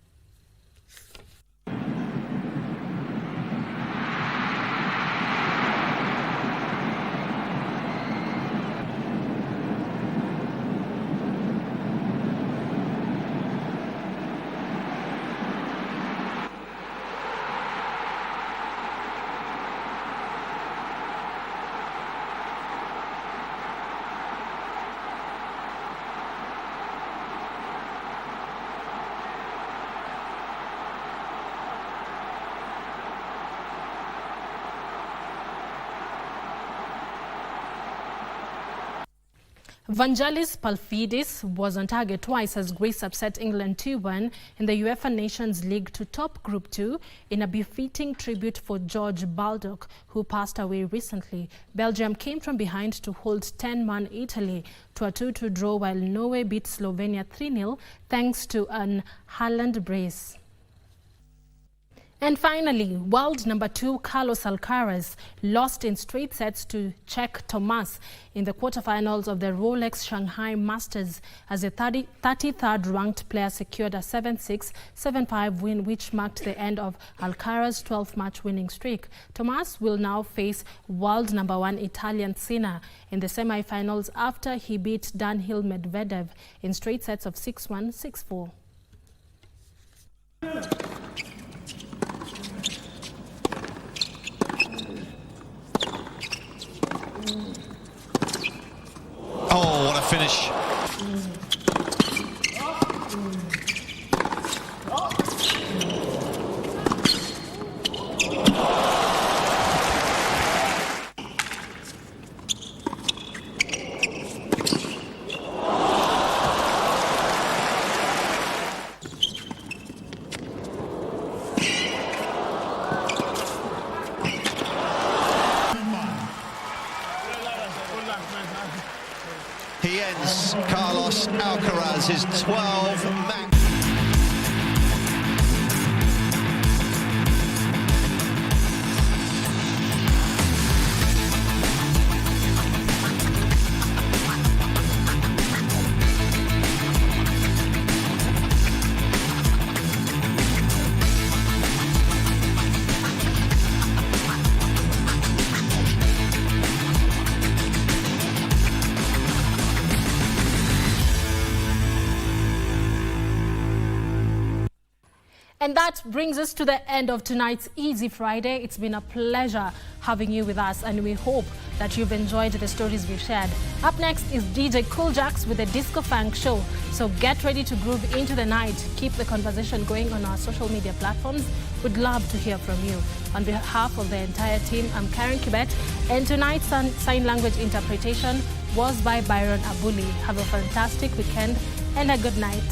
Vangelis Palfidis was on target twice as Greece upset England 2-1 in the UEFA Nations League to top Group 2 in a befitting tribute for George Baldock, who passed away recently. Belgium came from behind to hold 10-man Italy to a 2-2 draw, while Norway beat Slovenia 3-0 thanks to an Haaland brace. And finally, world number 2 Carlos Alcaraz lost in straight sets to Czech Tomas in the quarterfinals of the Rolex Shanghai Masters as the 33rd ranked player secured a 7-6, 7-5 win, which marked the end of Alcaraz's 12-match winning streak. Tomas will now face world number 1 Italian Sinner in the semi-finals after he beat Daniil Medvedev in straight sets of 6-1, 6-4. Oh, what a finish. He ends Carlos Alcaraz's 12-match. And that brings us to the end of tonight's Easy Friday. It's been a pleasure having you with us, and we hope that you've enjoyed the stories we've shared. Up next is DJ Cooljax with the Disco Funk Show. So get ready to groove into the night. Keep the conversation going on our social media platforms. We'd love to hear from you. On behalf of the entire team, I'm Caren Kibbett, and tonight's sign language interpretation was by Byron Abuli. Have a fantastic weekend and a good night.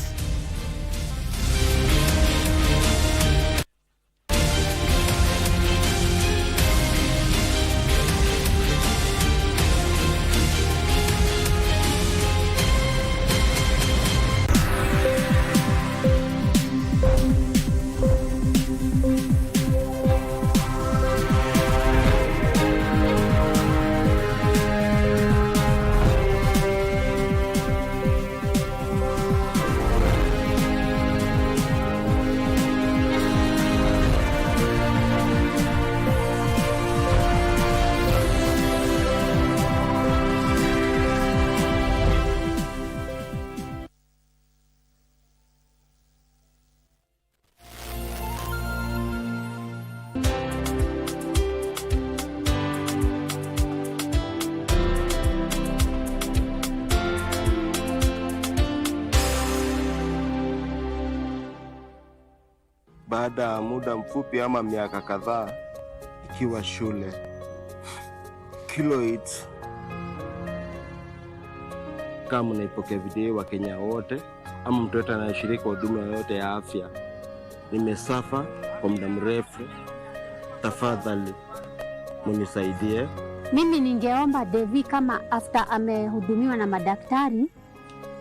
baada ya muda mfupi ama miaka kadhaa ikiwa shule. Kilo 8 kama unaipokea video wa Kenya wote ama mtu yote anayeshiriki huduma yoyote ya afya. Nimesafa kwa muda mrefu. Tafadhali mnisaidie. Mimi ningeomba Devi kama after amehudumiwa na madaktari,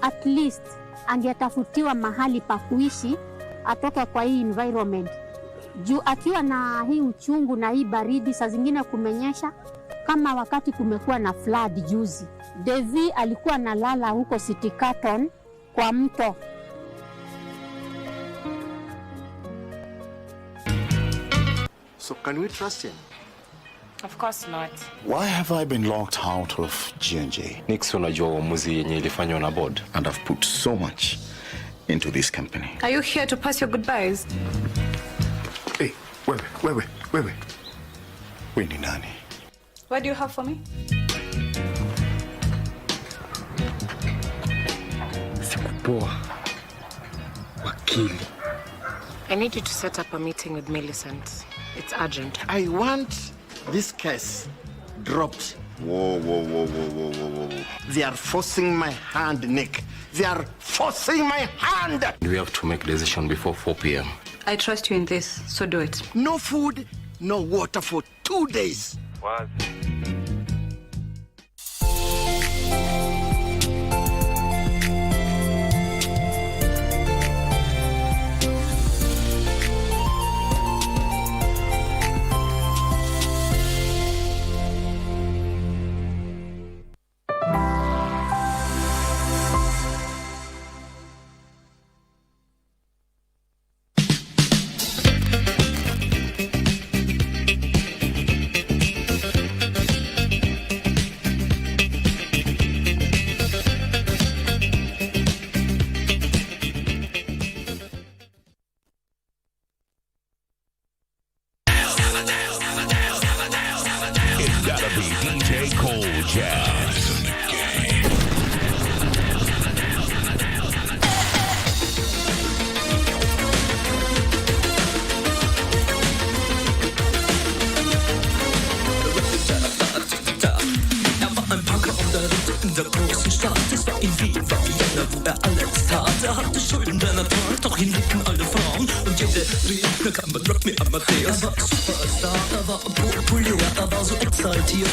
at least angetafutiwa mahali pa kuishi, atoke kwa hii environment. Juu akiwa na hii uchungu na hii baridi, saa zingine kumenyesha, kama wakati kumekuwa na flood juzi. Devi alikuwa nalala huko City Carton kwa mto. So can we trust him? Of course not. Why have I been locked out of G&J? Nix, unajua uamuzi yenye ilifanywa na board. And I've put so much into this company. Are you here to pass your goodbyes? Hey, wewe. We ni nani? What do you have for me? Sikupoa. Wakili. I need you to set up a meeting with Millicent. It's urgent. I want this case dropped. Whoa. They are forcing my hand, Nick. They are forcing my hand. We have to make a decision before 4 p.m. I trust you in this, so do it. No food, no water for 2 days. What?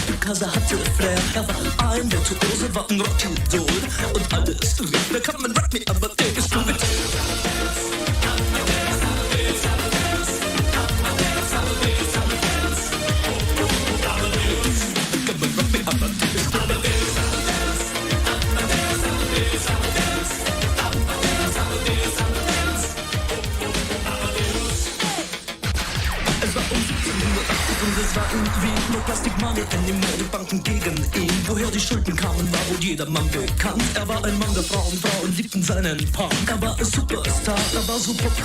Because er hatte Flair, war ein Virtuose, war ein Rockidol und alles rief, wer kann man Rock me, aber der ist gut. Es war irgendwie nur Plastic Money, die Banken gegen ihn. Woher die Schulden kamen, war wohl jedermann bekannt. Er war ein Mann der Frauen, Frauen liebten seinen Punk. Er war ein Superstar, er war super